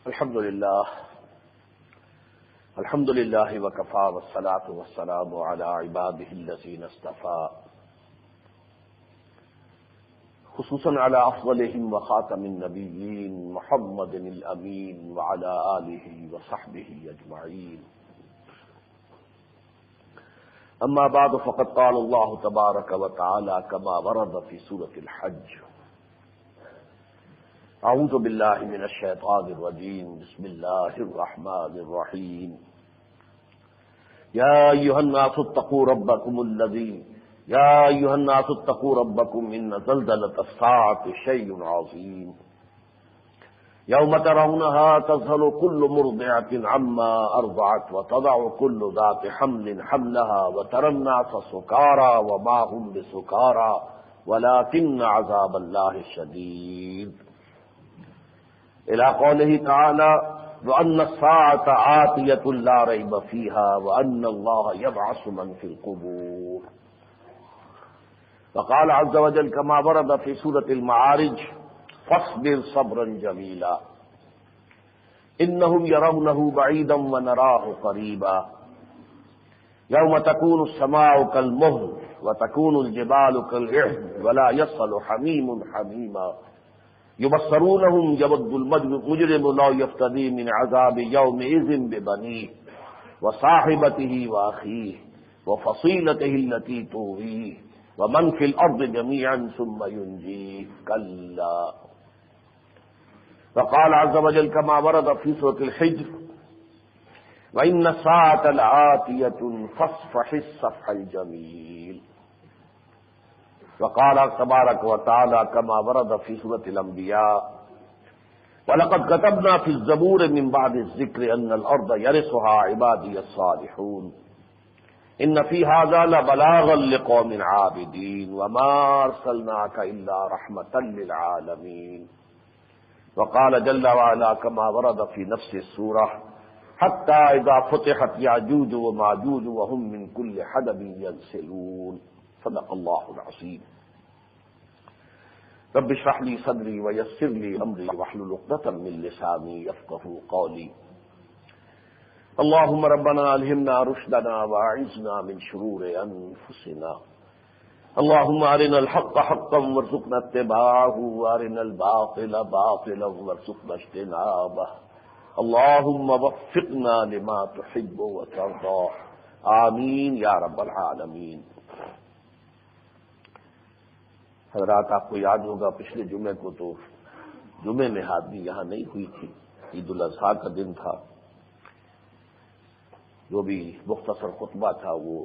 الحمد لله وكفى والصلاة والسلام على عباده الذين اصطفى خصوصا على أفضلهم وخاتم النبيين محمد الأمين وعلى آله وصحبه أجمعين. أما بعد فقد قال الله تبارك وتعالى كما ورد في سورة الحج: أعوذ بالله من الشيطان الرجيم بسم الله الرحمن الرحيم. يا أيها الناس اتقوا ربكم إن زلزلة الساعة شيء عظيم يوم ترونها تذهل كل مرضعة عما أرضعت وتضع كل ذات حمل حملها وترى الناس سكارى وما هم بسكارى ولكن عذاب الله شديد، إلى قوله تعالى: وأن الساعة آتية لا ريب فيها وأن الله يبعث من في القبور. وقال عز وجل كما ورد في سورة المعارج: فاصبر صبرا جميلا إنهم يرونه بعيدا ونراه قريبا يوم تكون السماء كالمهل وتكون الجبال كالعهن ولا يصل حميم حميما يبصرونهم يود المجرم لو يفتدي من عذاب يومئذ ببنيه وصاحبته وأخيه وفصيلته التي تؤويه ومن في الأرض جميعا ثم ينجيه كلا. وقال عز وجل كما ورد في سورة الحجر: وإن الساعة لآتية فاصفح الصفح الجميل. وقال تبارك وتعالى كما ورد في سورة الأنبياء: ولقد كتبنا في الزبور من بعد الذكر أن الأرض يرثها عبادي الصالحون إن في هذا لبلاغا لقوم عابدين وما أرسلناك إلا رحمة للعالمين. وقال جل وعلا كما ورد في نفس السورة: حتى إذا فتحت يأجوج وماجوج وهم من كل حدب ينسلون. صدق الله العظيم. رب اشرح لي صدري ويسر لي أمري واحلل عقدة من لساني يفقهوا قولي. اللهم ربنا ألهمنا رشدنا وأعذنا من شرور أنفسنا. اللهم أرنا الحق حقا وارزقنا اتباعه وأرنا الباطل باطلا وارزقنا اجتنابه. اللهم وفقنا لما تحب وترضى آمین یا رب العالمین. حضرات، آپ کو یاد ہوگا پچھلے جمعے کو تو جمعے میں حاضری یہاں نہیں ہوئی تھی، عید الاضحیٰ کا دن تھا. جو بھی مختصر خطبہ تھا وہ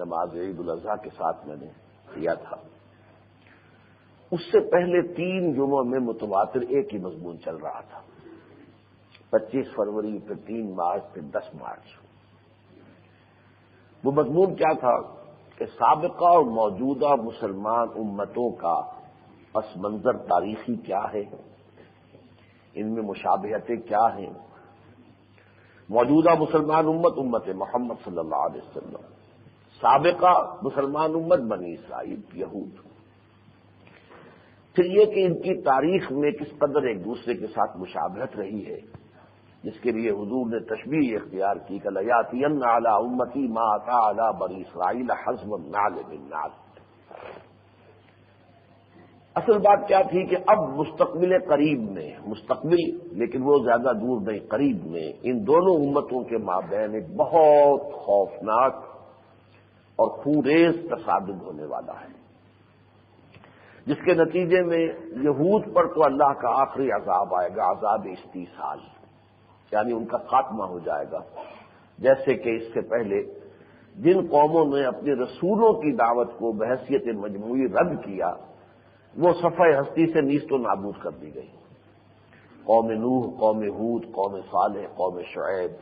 نماز عید الاضحیٰ کے ساتھ میں نے کیا تھا. اس سے پہلے 3 جمعوں میں متواتر ایک ہی مضمون چل رہا تھا: 25 فروری، پھر 3 مارچ، پھر 10 مارچ. وہ مضمون کیا تھا کہ سابقہ اور موجودہ مسلمان امتوں کا پس منظر تاریخی کیا ہے، ان میں مشابہتیں کیا ہیں. موجودہ مسلمان امت محمد صلی اللہ علیہ وسلم، سابقہ مسلمان امت بنی اسرائیل یہود. پھر یہ کہ ان کی تاریخ میں کس قدر ایک دوسرے کے ساتھ مشابہت رہی ہے، جس کے لیے حضور نے تشبیہ اختیار کی کہ لَيَأْتِيَنَّ عَلَىٰ أُمَّتِي مَا أَتَىٰ عَلَىٰ بَنِي إِسْرَائِيلَ حَزْوَ النَّعْلِ بِالنَّعْلِ. اصل بات کیا تھی کہ اب مستقبل قریب میں، مستقبل لیکن وہ زیادہ دور نہیں، قریب میں ان دونوں امتوں کے مابین ایک بہت خوفناک اور خونریز تصادم ہونے والا ہے، جس کے نتیجے میں یہود پر تو اللہ کا آخری عذاب آئے گا، عذاب استیصال، یعنی ان کا خاتمہ ہو جائے گا. جیسے کہ اس سے پہلے جن قوموں نے اپنے رسولوں کی دعوت کو بحیثیت مجموعی رد کیا، وہ صفحہ ہستی سے نیست و نابود کر دی گئی. قوم نوح، قوم ہود، قوم صالح، قوم شعیب،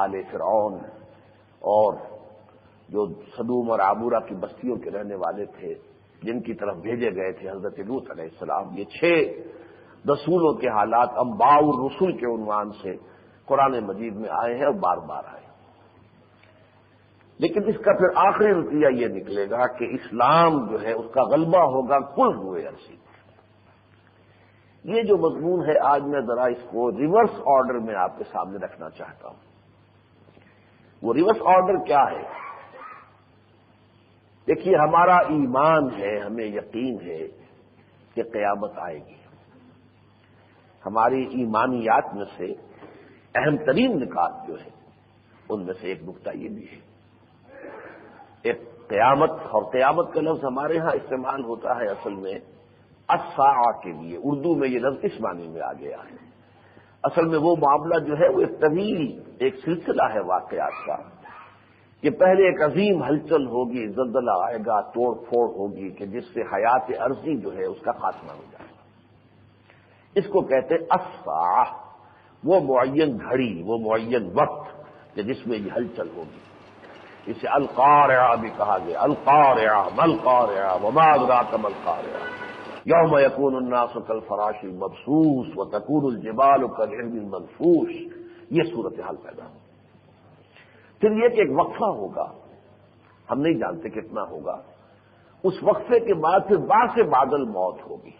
آل فرعون، اور جو سدوم اور عامورہ کی بستیوں کے رہنے والے تھے جن کی طرف بھیجے گئے تھے حضرت لوط علیہ السلام. یہ 6 رسولوں کے حالات انباء الرسل کے عنوان سے قرآن مجید میں آئے ہیں اور بار بار آئے. لیکن اس کا پھر آخری نتیجہ یہ نکلے گا کہ اسلام جو ہے اس کا غلبہ ہوگا کل روئے عرصی. یہ جو مضمون ہے آج میں ذرا اس کو ریورس آرڈر میں آپ کے سامنے رکھنا چاہتا ہوں۔ وہ ریورس آرڈر کیا ہے؟ دیکھیے، ہمارا ایمان ہے، ہمیں یقین ہے کہ قیامت آئے گی۔ ہماری ایمانیات میں سے اہم ترین نکات جو ہے ان میں سے ایک نقطہ یہ بھی ہے، ایک قیامت، اور قیامت کا لفظ ہمارے ہاں استعمال ہوتا ہے اصل میں الساعہ کے لیے، اردو میں یہ لفظ اس معنی میں آ گیا ہے۔ اصل میں وہ معاملہ جو ہے وہ ایک طویل ایک سلسلہ ہے واقعات کا، کہ پہلے ایک عظیم ہلچل ہوگی، زلزلہ آئے گا، توڑ پھوڑ ہوگی کہ جس سے حیات عرضی جو ہے اس کا خاتمہ ہو جائے گا۔ اس کو کہتے الساعہ، وہ معین گھڑی، وہ معین وقت کہ جس میں یہ ہلچل ہوگی۔ اسے القارعہ بھی کہا گیا، القارعہ ما القارعہ وما ادراک ما القارعہ یوم یکون الناس کالفراش المبثوث وتکون الجبال کالعہن المنفوش، یہ صورتحال پیدا ہو۔ پھر یہ کہ ایک وقفہ ہوگا، ہم نہیں جانتے کتنا ہوگا، اس وقفے کے بعد پھر بعد سے بادل موت ہوگی،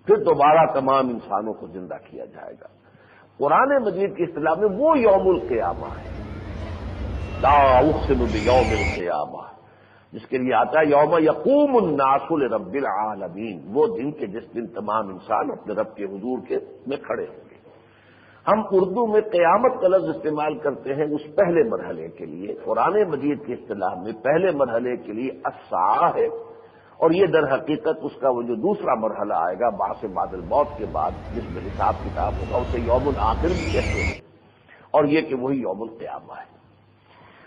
پھر دوبارہ تمام انسانوں کو زندہ کیا جائے گا۔ قرآن مجید کی اصطلاح میں وہ یوم القیامہ ہے، لا اقسم بیوم القیامہ، جس کے لیے آتا ہے یوم یقوم الناس لرب العالمین، وہ دن کے جس دن تمام انسان اپنے رب کے حضور کے میں کھڑے ہوں گے۔ ہم اردو میں قیامت کا لفظ استعمال کرتے ہیں اس پہلے مرحلے کے لیے، قرآن مجید کی اصطلاح میں پہلے مرحلے کے لیے الساعہ ہے، اور یہ در حقیقت اس کا وہ جو دوسرا مرحلہ آئے گا بعد بعد الموت کے بعد، جس میں حساب کتاب ہوگا، اسے یوم الآخر بھی کہتے ہیں، اور یہ کہ وہی یوم القیامہ ہے۔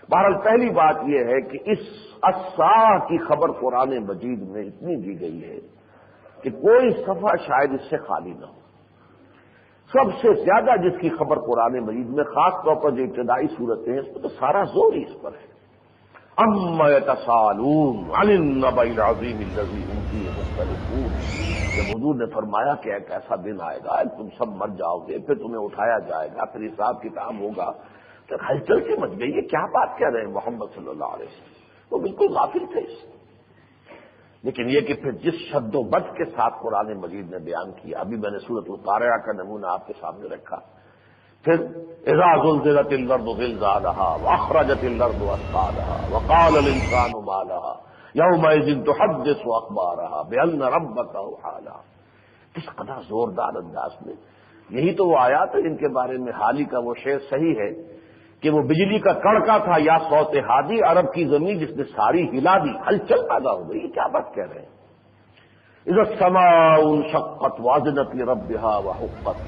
بہرحال پہلی بات یہ ہے کہ اس الساعہ کی خبر قرآن مجید میں اتنی دی گئی ہے کہ کوئی صفحہ شاید اس سے خالی نہ ہو۔ سب سے زیادہ جس کی خبر قرآن مجید میں، خاص طور پر جو ابتدائی صورتیں ہیں، اس میں تو سارا زور ہی اس پر ہے۔ اما یتساءلون عن النبأ العظیم الذی هم فیہ مختلفون، جب حضور نے فرمایا کہ ایک ایسا دن آئے گا، تم سب مر جاؤ گے، پھر تمہیں اٹھایا جائے گا، پھر حساب کتاب ہوگا، تو ہلچل سے مچ گئی، یہ کیا بات کہہ رہے ہیں محمد صلی اللہ علیہ وسلم؟ وہ بالکل غافل تھے اس سے۔ لیکن یہ کہ پھر جس شد و بد کے ساتھ قرآن مجید نے بیان کیا، ابھی میں نے سورۃ القارعہ کا نمونہ آپ کے سامنے رکھا، پھر اذا زلزلت الارض زلزالها واخرجت الارض اثقالها وقال الانسان ما لها يومئذ تحدث اخبارها بان ربك اوحى لها، کس قدر زوردار انداز میں۔ یہی تو وہ آیات ہے جن کے بارے میں حالی کا وہ شعر صحیح ہے کہ وہ بجلی کا کڑکا تھا یا صوت ہادی، عرب کی زمین جس نے ساری ہلا دی، ہلچل پیدا ہو گئی۔ یہ کیا بات کہہ رہے ہیں؟ اذا السماء انشقت واذنت لربها وحقت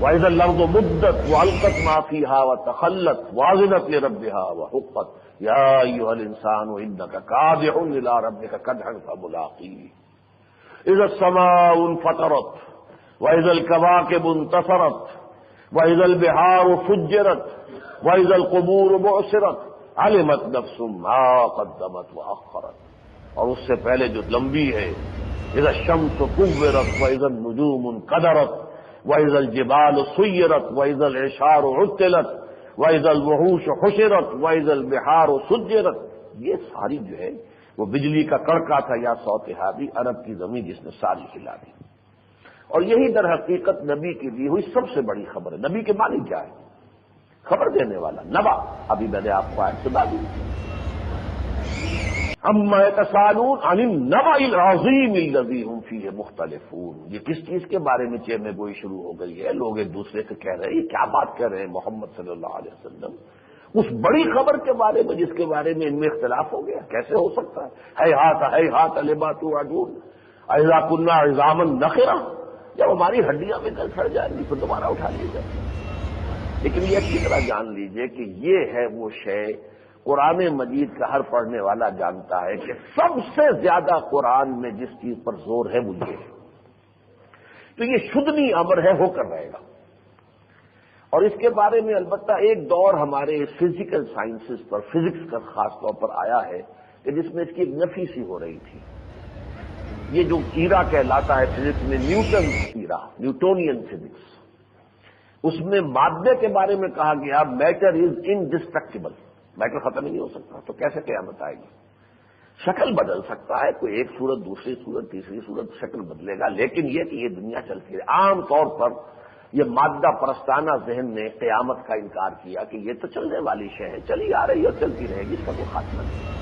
وإذا الأرض مدت وألقت ما فيها وتخلت واذنت لربها وحقت يا أيها الإنسان إنك كادح إلى ربك كدحا فملاقيه إذا السماء انفطرت وإذا الكواكب انتصرت وإذا البحار فجرت وإذا القبور بعثرت علمت نفس ما قدمت وأخرت، اور اس سے پہلے جو لمبی ہے إذا الشمس كورت وإذا النجوم انكدرت وَإِذَا الْجِبَالُ سُيِّرَتْ وَإِذَا الْعِشَارُ عُطِّلَتْ وَإِذَا الْوُحُوشُ حُشِرَتْ وَإِذَا الْبِحَارُ سُجِّرَتْ، یہ ساری جو ہے وہ بجلی کا کڑکا تھا یا صوت ہادی، عرب کی زمین جس نے ساری ہلا دی۔ اور یہی در حقیقت نبی کی دی ہوئی سب سے بڑی خبر ہے۔ نبی کے معنی کیا ہے؟ خبر دینے والا، نبا۔ ابھی میں نے آپ کو آیت سنا دی، اما یتساءلون عن النبأ العظیم الذی هم فیہ مختلفون۔ یہ کس چیز کے بارے میں چیمے گوئی شروع ہو گئی ہے؟ لوگ ایک دوسرے سے کہہ رہے ہیں، یہ کیا بات کہہ رہے ہیں محمد صلی اللہ علیہ وسلم؟ اس بڑی خبر کے بارے میں جس کے بارے میں ان میں اختلاف ہو گیا، کیسے ہو سکتا ہے؟ ہیہات لما توعدون اذا کنا عظاما نخرہ، جب ہماری ہڈیاں میں گل سڑ جائیں گی پھر دوبارہ اٹھا لی جائے گی۔ لیکن یہ اچھی طرح جان لیجئے کہ یہ ہے وہ شے قرآن مجید کا ہر پڑھنے والا جانتا ہے کہ سب سے زیادہ قرآن میں جس چیز پر زور ہے وہ یہ ہے، تو یہ شدنی امر ہے، ہو کر رہے گا۔ اور اس کے بارے میں البتہ ایک دور ہمارے فزیکل سائنسز پر، فزکس کا خاص طور پر آیا ہے کہ جس میں اس کی ایک نفی سی ہو رہی تھی۔ یہ جو ایرا کہلاتا ہے فزکس میں نیوٹن ایرا، نیوٹونین فزکس، اس میں مادے کے بارے میں کہا گیا میٹر از انڈسٹرکٹیبل، میٹر ختم ہی نہیں ہو سکتا، تو کیسے قیامت آئے گی؟ شکل بدل سکتا ہے، کوئی ایک صورت دوسری صورت تیسری صورت شکل بدلے گا، لیکن یہ کہ یہ دنیا چلتی ہے۔ عام طور پر یہ مادہ پرستانہ ذہن نے قیامت کا انکار کیا کہ یہ تو چلنے والی شے ہے، چلی آ رہی ہے اور چلتی رہے گی، اس کا کوئی خاتمہ نہیں۔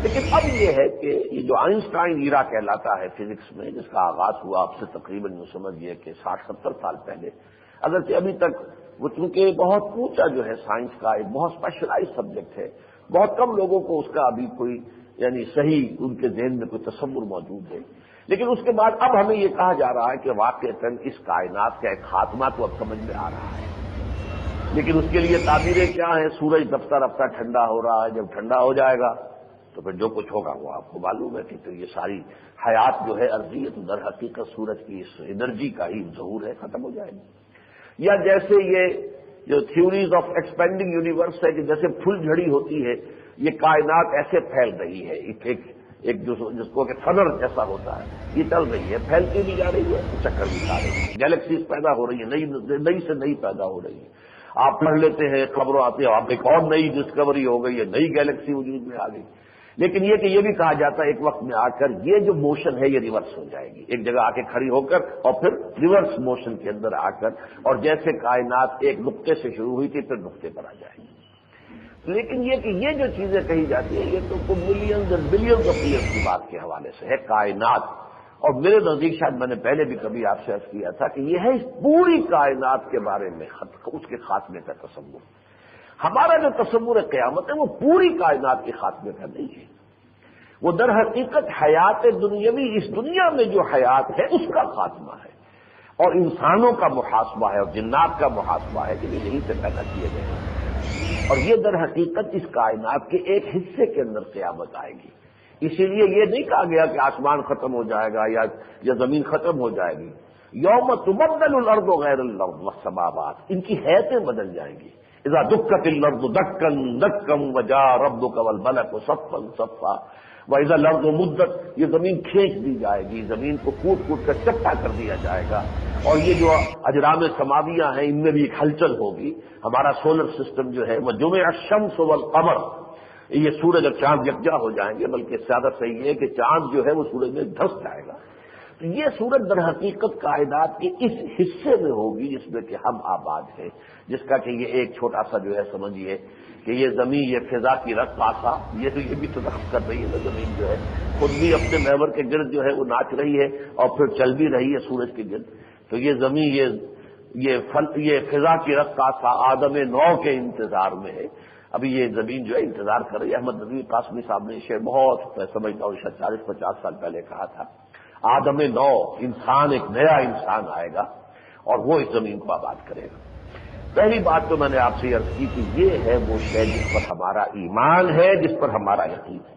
لیکن اب یہ ہے کہ یہ جو آئنسٹائن ایرا کہلاتا ہے فزکس میں، جس کا آغاز ہوا اب سے تقریباً یوں سمجھیے کہ 60-70 سال پہلے، اگرچہ ابھی تک وہ چونکہ بہت اونچا جو ہے سائنس کا ایک بہت اسپیشلائز سبجیکٹ ہے، بہت کم لوگوں کو اس کا ابھی کوئی یعنی صحیح ان کے ذہن میں کوئی تصور موجود ہے، لیکن اس کے بعد اب ہمیں یہ کہا جا رہا ہے کہ واقعتاً اس کائنات کا ایک خاتمہ تو اب سمجھ میں آ رہا ہے، لیکن اس کے لیے تعبیریں کیا ہیں؟ سورج رفتہ رفتہ ٹھنڈا ہو رہا ہے، جب ٹھنڈا ہو جائے گا تو پھر جو کچھ ہوگا وہ آپ کو معلوم ہے کہ پھر یہ ساری حیات جو ہے ارضی تو در حقیقت سورج کی اس انرجی کا ہی ظہور ہے، ختم ہو جائے گی۔ یا جیسے یہ جو تھیوریز آف ایکسپینڈنگ یونیورس ہے کہ جیسے پھل جھڑی ہوتی ہے، یہ کائنات ایسے پھیل رہی ہے، ایک جس کو کہ تھنر جیسا ہوتا ہے، یہ چل رہی ہے، پھیلتی بھی جا رہی ہے، چکر بھی کھا رہی ہے، گیلیکسیز پیدا ہو رہی ہے، نئی سے نئی پیدا ہو رہی ہے۔ آپ پڑھ لیتے ہیں، خبروں آتی ہے، آپ ایک اور نئی ڈسکوری ہو گئی ہے، نئی گیلیکسی وجود میں آ گئی۔ لیکن یہ کہ یہ بھی کہا جاتا ہے ایک وقت میں آ کر یہ جو موشن ہے یہ ریورس ہو جائے گی، ایک جگہ آ کے کھڑی ہو کر اور پھر ریورس موشن کے اندر آ کر، اور جیسے کائنات ایک نقطے سے شروع ہوئی تھی پھر نقطے پر آ جائے گی۔ لیکن یہ کہ یہ جو چیزیں کہی جاتی ہیں یہ تو millions and billions of years کی بات کے حوالے سے ہے کائنات، اور میرے نزدیک شاید میں نے پہلے بھی کبھی آپ سے عرض کیا تھا کہ یہ ہے اس پوری کائنات کے بارے میں اس کے خاتمے کا تصور۔ ہمارا جو تصور قیامت ہے وہ پوری کائنات کے خاتمے کا نہیں ہے، وہ در حقیقت حیات دنیاوی، اس دنیا میں جو حیات ہے اس کا خاتمہ ہے، اور انسانوں کا محاسبہ ہے اور جنات کا محاسبہ ہے کہ یہ یہیں سے پیدا کیے گئے ہیں، اور یہ در حقیقت اس کائنات کے ایک حصے کے اندر قیامت آئے گی۔ اسی لیے یہ نہیں کہا گیا کہ آسمان ختم ہو جائے گا یا زمین ختم ہو جائے گی۔ یوم تبدل الارض غیر الارض والسماوات، ان کی حیتیں بدل جائیں گی۔ اذا دکت الارض دکا دکا وجاء ربک والملک صفا صفا وَإِذَا الْأَرْضُ مُدَّتْ، یہ زمین کھینچ دی جائے گی، زمین کو کوٹ کوٹ کر چپٹا کر دیا جائے گا، اور یہ جو اجرام سماویہ ہیں ان میں بھی ایک ہلچل ہوگی۔ ہمارا سولر سسٹم جو ہے وہ جمع الشمس والقمر، یہ سورج اور چاند یکجا ہو جائیں گے، بلکہ زیادہ صحیح ہے کہ چاند جو ہے وہ سورج میں دھس جائے گا۔ تو یہ صورت در حقیقت کائنات کے اس حصے میں ہوگی جس میں کہ ہم آباد ہیں، جس کا کہ یہ ایک چھوٹا سا جو ہے سمجھیے کہ یہ زمین، یہ فضا کی رقاصہ، یہ بھی تو رقص کر رہی ہے نا، زمین جو ہے خود بھی اپنے محور کے گرد جو ہے وہ ناچ رہی ہے اور پھر چل بھی رہی ہے سورج کے گرد۔ تو یہ زمین یہ فضا کی رقاصہ آدم نو کے انتظار میں ہے۔ ابھی یہ زمین جو ہے انتظار کر رہی ہے۔ احمد نظیر قاسمی صاحب نے شعر بہت میں سمجھتا ہوں شاید 40-50 سال پہلے کہا تھا، آدم نو، انسان، ایک نیا انسان آئے گا اور وہ اس زمین کو آباد کرے گا۔ پہلی بات تو میں نے آپ سے عرض کی کہ یہ ہے وہ شے جس پر ہمارا ایمان ہے، جس پر ہمارا یقین ہے۔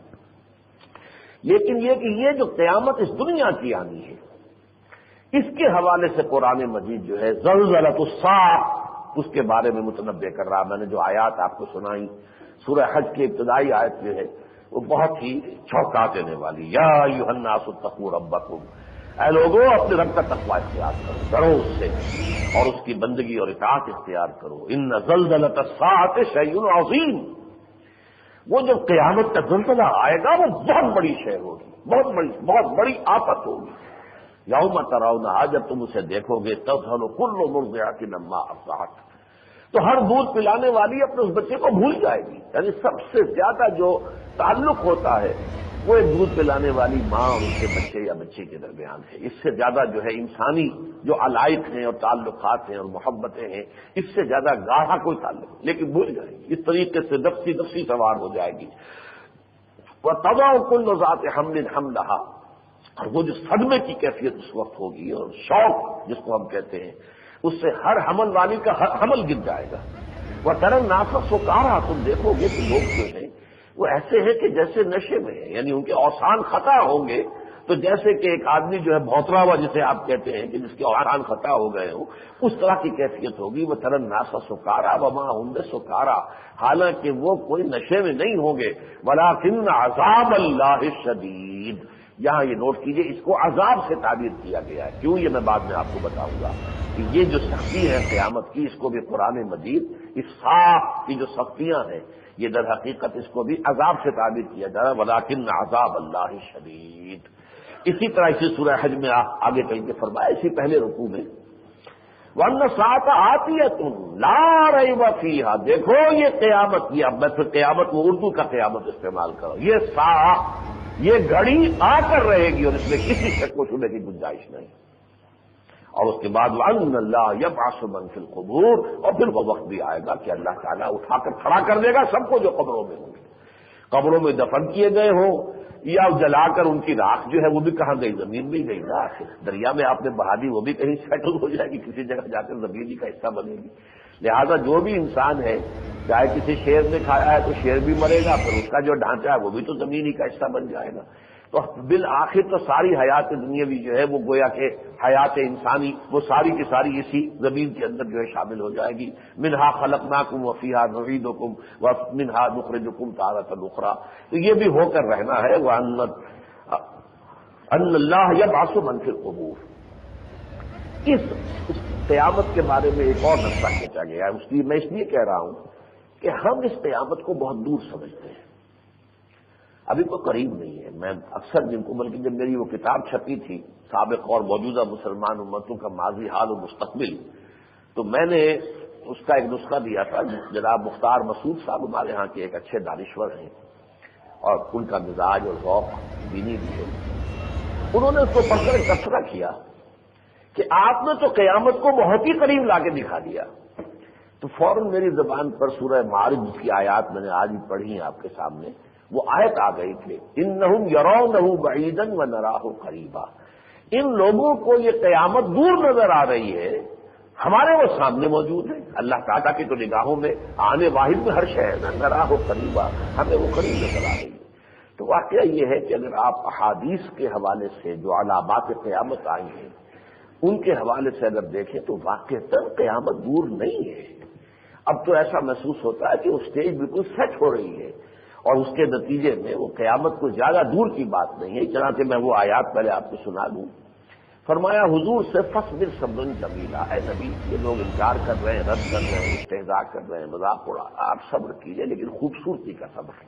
لیکن یہ کہ یہ جو قیامت اس دنیا کی آنی ہے، اس کے حوالے سے قرآن مجید جو ہے زلزلۃ الساعہ اس کے بارے میں متنبع کر رہا۔ میں نے جو آیات آپ کو سنائی، سورہ حج کی ابتدائی آیت جو ہے وہ بہت ہی چونکا دینے والی، یا ایھا الناس اتقوا ربکم، اے لوگوں اپنے رب کا تقوی اختیار کرو، ڈرو اس سے اور اس کی بندگی اور اطاعت اختیار کرو۔ ان زلزلۃ الساعۃ شیء عظیم، وہ جو قیامت کا زلزلہ آئے گا وہ بہت بڑی شے ہوگی، بہت بڑی آفت ہوگی۔ یوم ترونھا، جب تم اسے دیکھو گے، تذہل کل مرضعۃ عما ارضعت، تو ہر دودھ پلانے والی اپنے اس بچے کو بھول جائے گی۔ یعنی سب سے زیادہ جو تعلق ہوتا ہے وہ ایک دودھ پلانے والی ماں اور اس کے بچے یا بچے کے درمیان ہے۔ اس سے زیادہ جو ہے انسانی جو علائق ہیں اور تعلقات ہیں اور محبتیں ہیں، اس سے زیادہ گاڑھا کوئی تعلق نہیں، لیکن بھول جائے گی، اس طریقے سے نفسی سوار ہو جائے گی۔ وَتَضَعُ كُلُّ ذَاتِ حَمْلٍ حَمْلَهَا، اور وہ جو صدمے کی کیفیت اس وقت ہوگی اور شوق جس کو ہم کہتے ہیں، اس سے ہر حمل والی کا ہر حمل گر جائے گا۔ وَتَرَى النَّاسَ سُکَارَىٰ، تم دیکھو گے کہ لوگ جو ہیں وہ ایسے ہیں کہ جیسے نشے میں ہیں، یعنی ان کے اوسان خطا ہوں گے، تو جیسے کہ ایک آدمی جو ہے بھوترا ہوا جسے آپ کہتے ہیں کہ جس کے اوسان خطا ہو گئے ہوں، اس طرح کی کیفیت ہوگی۔ وَتَرَى النَّاسَ سُکَارَىٰ وَمَا هُم بِسُکَارَىٰ، حالانکہ وہ کوئی نشے میں نہیں ہوں گے، وَلَٰكِنَّ عَذَابَ اللَّهِ شَدِيدٌ، یہاں یہ نوٹ کیجئے، اس کو عذاب سے تعبیر کیا گیا ہے. کیوں، یہ میں بعد میں آپ کو بتاؤں گا کہ یہ جو سختی ہے قیامت کی، اس کو بھی قرآن مجید اس ساخت کی جو سختیاں ہیں یہ در حقیقت اس کو بھی عذاب سے تعبیر کیا جا رہا ہے. وَلَٰكِنَّ عَذَابَ اللَّهِ شَدِيدٌ. اسی طرح اسی سورہ حج میں آگے چل کے فرمایا، اسی پہلے رکوع میں وَأَنَّ السَّاعَةَ آتِيَةٌ لَا رَيْبَ فِيهَا. دیکھو یہ قیامت کی، اب میں پھر قیامت وہ اردو کا قیامت استعمال کرو، یہ ساعت، یہ گھڑی آ کر رہے گی اور اس میں کسی شک و شبہ کی گنجائش نہیں. اور اس کے بعد وَأَنَّ اللَّهَ يَبْعَثُ مَن فِي الْقُبُورِ. اور پھر وہ وقت بھی آئے گا کہ اللہ تعالیٰ اٹھا کر کھڑا کر دے گا سب کو جو قبروں میں ہوں گے، قبروں میں دفن کیے گئے ہوں یا جلا کر ان کی راکھ جو ہے وہ بھی کہاں گئی، زمین میں گئی نا. دریا میں آپ نے بہا دی، وہ بھی کہیں سیٹل ہو جائے گی، کسی جگہ جا کر زمین ہی کا حصہ بنے گی. لہذا جو بھی انسان ہے، چاہے کسی شیر نے کھایا ہے تو شیر بھی مرے گا، پھر اس کا جو ڈھانچہ ہے وہ بھی تو زمین ہی کا حصہ بن جائے گا. تو بالآخر تو ساری حیات دنیاوی جو ہے وہ گویا کہ حیات انسانی وہ ساری کی ساری اسی زمین کے اندر جو ہے شامل ہو جائے گی. منہا خلقناکم وفیہا نعیدکم ومنہا نخرجکم تارۃ اخری. تو یہ بھی ہو کر رہنا ہے. وَأَنَّ اللَّهَ يَبْعَثُ مَن فِي الْقُبُورِ. اس قیامت کے بارے میں ایک اور نقطہ کھینچا گیا ہے. اس لیے میں اس لیے کہہ رہا ہوں کہ ہم اس قیامت کو بہت دور سمجھتے ہیں، ابھی تو قریب نہیں ہے. میں اکثر جن کو، بلکہ جب میری وہ کتاب چھپی تھی سابق اور موجودہ مسلمان امتوں کا ماضی، حال و مستقبل، تو میں نے اس کا ایک نسخہ دیا تھا. جناب مختار مسعود صاحب ہمارے ہاں کے ایک اچھے دانشور ہیں اور ان کا مزاج اور ذوق دینی بھی ہے. انہوں نے اس کو پڑھ کر ایک تبصرہ کیا کہ آپ نے تو قیامت کو بہت ہی قریب لا کے دکھا دیا. تو فوراً میری زبان پر سورہ معارج جس کی آیات میں نے آج بھی پڑھی ہیں آپ کے سامنے، وہ آیت آ گئی تھی، انہم یرونہ بعیدا ونراہ قریبا. ان لوگوں کو یہ قیامت دور نظر آ رہی ہے، ہمارے وہ سامنے موجود ہے. اللہ تعالیٰ کی تو نگاہوں میں آنے واحد میں ہر شے ہے، نراہ قریبا، ہمیں وہ قریب نظر آ رہی ہے. تو واقعہ یہ ہے کہ اگر آپ احادیث کے حوالے سے جو علامات قیامت آئی ہیں ان کے حوالے سے اگر دیکھیں تو واقعتاً قیامت دور نہیں ہے. اب تو ایسا محسوس ہوتا ہے کہ وہ اسٹیج بالکل سیٹ ہو رہی ہے اور اس کے نتیجے میں وہ قیامت کو زیادہ دور کی بات نہیں ہے. چنانچہ میں وہ آیات پہلے آپ کو سنا دوں. فرمایا حضور سے فاصبر صبرا جمیلا، اے نبی یہ لوگ انکار کر رہے ہیں، رد کر رہے ہیں، استہزاء کر رہے ہیں، مذاق اڑا، آپ صبر کیجئے لیکن خوبصورتی کا صبر ہے.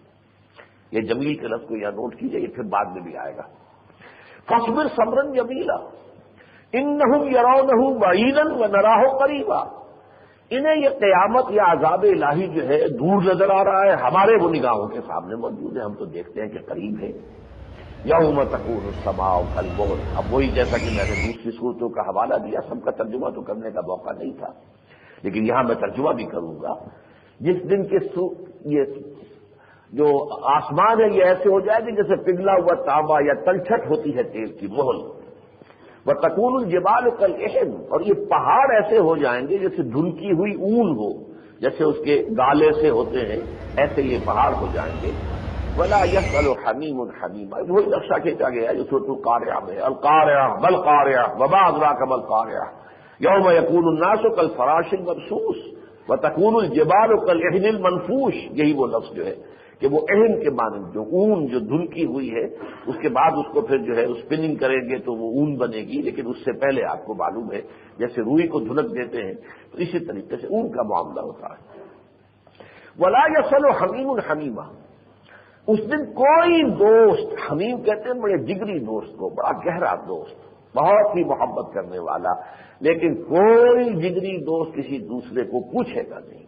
یہ جمیل کے لفظ کو یہاں نوٹ کیجئے، یہ پھر بعد میں بھی آئے گا. فاصبر صبرا جمیلا انہم یرونہ بعیدا ونراہ قریبا. انہیں یہ قیامت یا عذاب الہی جو ہے دور نظر آ رہا ہے، ہمارے وہ نگاہوں کے سامنے موجود ہے، ہم تو دیکھتے ہیں کہ قریب ہے. یوم تکون السماء کالمہل. اب وہی جیسا کہ میں نے دوسری صورتوں کا حوالہ دیا، سب کا ترجمہ تو کرنے کا موقع نہیں تھا لیکن یہاں میں ترجمہ بھی کروں گا. جس دن کے یہ جو آسمان ہے یہ ایسے ہو جائے گا جیسے پگھلا ہوا تانبا یا تلچھٹ ہوتی ہے تیل کی مہل. وَتَكُونُ الْجِبَالُ كَالْعِهْنِ. اور یہ پہاڑ ایسے ہو جائیں گے جیسے دھنکی ہوئی اون ہو، جیسے اس کے گالے سے ہوتے ہیں ایسے یہ پہاڑ ہو جائیں گے. وَلَا يَسْأَلُ حَمِيمٌ حَمِيمًا. وہی نقشہ کھینچا گیا ہے جو سورۃ القارعہ میں، القارعہ مَالْقارعہ وَمَا أَدْرَاكَ مَا الْقارعہ يَوْمَ يَكُونُ النَّاسُ كَالْفَرَاشِ الْمَبْثُوثِ وَتَكُونُ الْجِبَالُ كَالْعِهْنِ الْمَنفُوشِ. یہی وہ لفظ جو ہے کہ وہ عہن کے مانند جو اون جو دھنکی ہوئی ہے، اس کے بعد اس کو پھر جو ہے اسپننگ کریں گے تو وہ اون بنے گی، لیکن اس سے پہلے آپ کو معلوم ہے جیسے روئی کو دھنک دیتے ہیں تو اسی طریقے سے اون کا معاملہ ہوتا ہے. وَلَا يَسْأَلُ حَمِيمٌ حَمِيمًا. اس دن کوئی دوست، حمیم کہتے ہیں بڑے جگری دوست کو، بڑا گہرا دوست، بہت ہی محبت کرنے والا، لیکن کوئی جگری دوست کسی دوسرے کو پوچھے گا نہیں.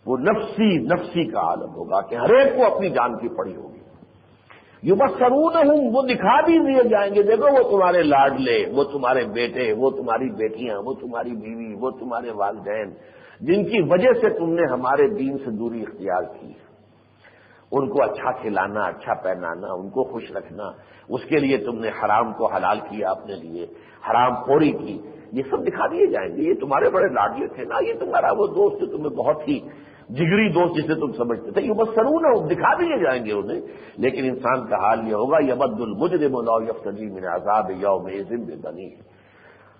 وہ نفسی کا عالم ہوگا کہ ہر ایک کو اپنی جان کی پڑی ہوگی. یبصرونہم. وہ دکھا بھی دیے جائیں گے، دیکھو وہ تمہارے لاڈلے، وہ تمہارے بیٹے، وہ تمہاری بیٹیاں، وہ تمہاری بیوی، وہ تمہارے والدین جن کی وجہ سے تم نے ہمارے دین سے دوری اختیار کی. ان کو اچھا کھلانا، اچھا پہنانا، ان کو خوش رکھنا، اس کے لیے تم نے حرام کو حلال کیا اپنے لیے، حرام خوری کی، یہ سب دکھا دیے جائیں گے. یہ تمہارے بڑے لاڈلے تھے نا، یہ تمہارا وہ دوست تمہیں بہت ہی جگری دوست جسے تم سمجھتے تھے. یبصرونہم. دکھا دیے جائیں گے انہیں، لیکن انسان کا حال یہ ہوگا یود المجرم لا یفتدی من عذاب یومئذ ببنیہ.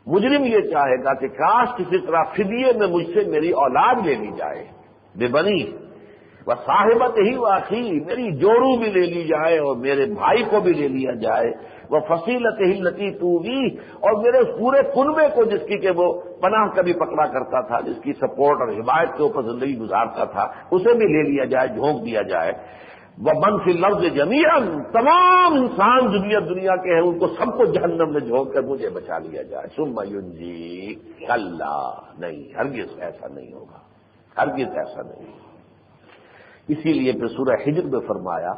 مجرم یہ چاہے گا کہ کاش کسی طرح فدیے میں مجھ سے میری اولاد لے لی جائے، ببنیہ. وہ صاحبت ہی واقعی میری جوڑو بھی لے لی جائے اور میرے بھائی کو بھی لے لیا جائے، وہ فصیلت ہی لتی تووی، اور میرے اس پورے کنبے کو جس کی کہ وہ پناہ کبھی پکڑا کرتا تھا، جس کی سپورٹ اور حمایت کے اوپر زندگی گزارتا تھا، اسے بھی لے لیا جائے، جھونک دیا جائے۔ وہ من فی الارض جمیعا، تمام انسان دنیا کے ہیں، ان کو سب کو جہنم میں جھونک کر مجھے بچا لیا جائے۔ ثم ینجی، اللہ نہیں، ہرگز ایسا نہیں ہوگا، ہرگز ایسا نہیں ہوگا۔ اسی لیے پھر سورہ حجر میں فرمایا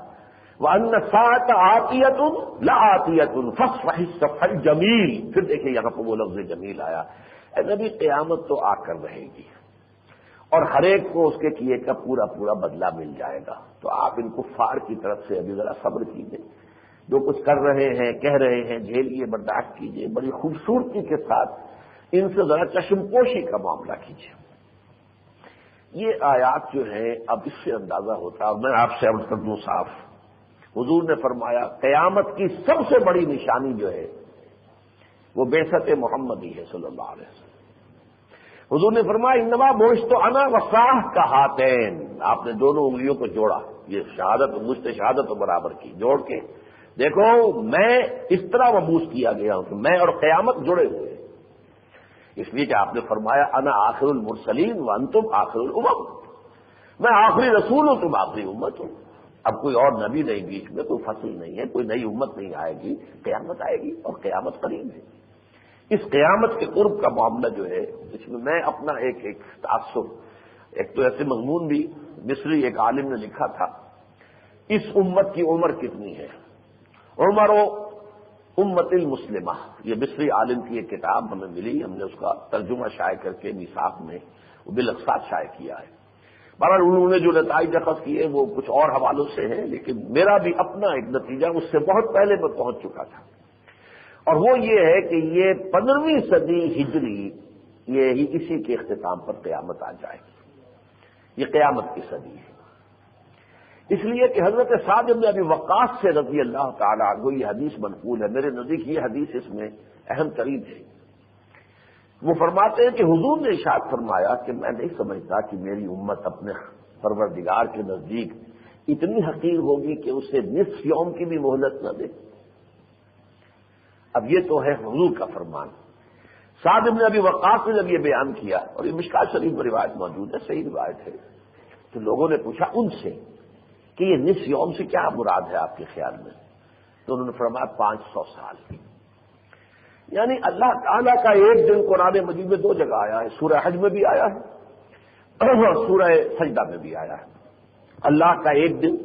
وَأَنَّ السَّاعَةَ آتِيَةٌ لَآتِيَةٌ فَاصْفَحِ الصَّفْحَ الْجَمِيلَ، پھر دیکھیں یہاں پہ وہ لفظ جمیل آیا۔ اے نبی، قیامت تو آ کر رہے گی اور ہر ایک کو اس کے کیے کا پورا پورا بدلہ مل جائے گا، تو آپ ان کفار کی طرف سے ابھی ذرا صبر کیجیے، جو کچھ کر رہے ہیں کہہ رہے ہیں جھیلیے، برداشت کیجیے، بڑی خوبصورتی کے ساتھ ان سے ذرا چشم پوشی کا معاملہ کیجیے۔ یہ آیات جو ہیں اب اس سے اندازہ ہوتا ہے، میں آپ سے عرض کر دوں صاف، حضور نے فرمایا قیامت کی سب سے بڑی نشانی جو ہے وہ بعثت محمدی ہے صلی اللہ علیہ وسلم۔ حضور نے فرمایا انما بعثت انا وصاح کا ہاتین، آپ نے دونوں انگلیوں کو جوڑا، یہ شہادت مجھ سے شہادت و برابر کی، جوڑ کے دیکھو میں اس طرح مبعوث کیا گیا ہوں کہ میں اور قیامت جڑے ہوئے، اس لیے کہ آپ نے فرمایا انا آخر المرسلین وانتم آخر الامم، میں آخری رسول ہوں، تم آخری امت ہو۔ اب کوئی اور نبی نہیں بیچ میں، کوئی فصل نہیں ہے، کوئی نئی امت نہیں آئے گی، قیامت آئے گی اور قیامت قریب ہے۔ اس قیامت کے قرب کا معاملہ جو ہے اس میں میں اپنا ایک تاثر، ایک تو ایسے مضمون بھی مصری ایک عالم نے لکھا تھا، اس امت کی عمر کتنی ہے، عمر و امت المسلمہ، یہ مصری عالم کی ایک کتاب ہمیں ملی، ہم نے اس کا ترجمہ شائع کر کے میثاق میں بالاقساط شائع کیا ہے۔ بہرحال انہوں نے جو نتائج اخذ کیے وہ کچھ اور حوالوں سے ہیں، لیکن میرا بھی اپنا ایک نتیجہ اس سے بہت پہلے میں پہنچ چکا تھا، اور وہ یہ ہے کہ یہ 15ویں صدی ہجری یہ اسی کے اختتام پر قیامت آ جائے گی، یہ قیامت کی صدی ہے۔ اس لیے کہ حضرت سعد بن ابی وقاص سے رضی اللہ تعالیٰ عنہ یہ حدیث منقول ہے، میرے نزدیک یہ حدیث اس میں اہم ترین ہے۔ وہ فرماتے ہیں کہ حضور نے ارشاد فرمایا کہ میں نہیں سمجھتا کہ میری امت اپنے پروردگار کے نزدیک اتنی حقیر ہوگی کہ اسے نصف یوم کی بھی مہلت نہ دے۔ اب یہ تو ہے حضور کا فرمان۔ سعد بن ابی وقاص نے جب یہ بیان کیا، اور یہ مشکات شریف میں روایت موجود ہے، صحیح روایت ہے، تو لوگوں نے پوچھا ان سے کہ یہ نصف یوم سے کیا مراد ہے آپ کے خیال میں؟ تو انہوں نے فرمایا 500 سال، یعنی اللہ تعالیٰ کا ایک دن قرآن مجید میں 2 جگہ آیا ہے، سورہ حج میں بھی آیا ہے اور سورہ سجدہ میں بھی آیا ہے۔ اللہ کا ایک دن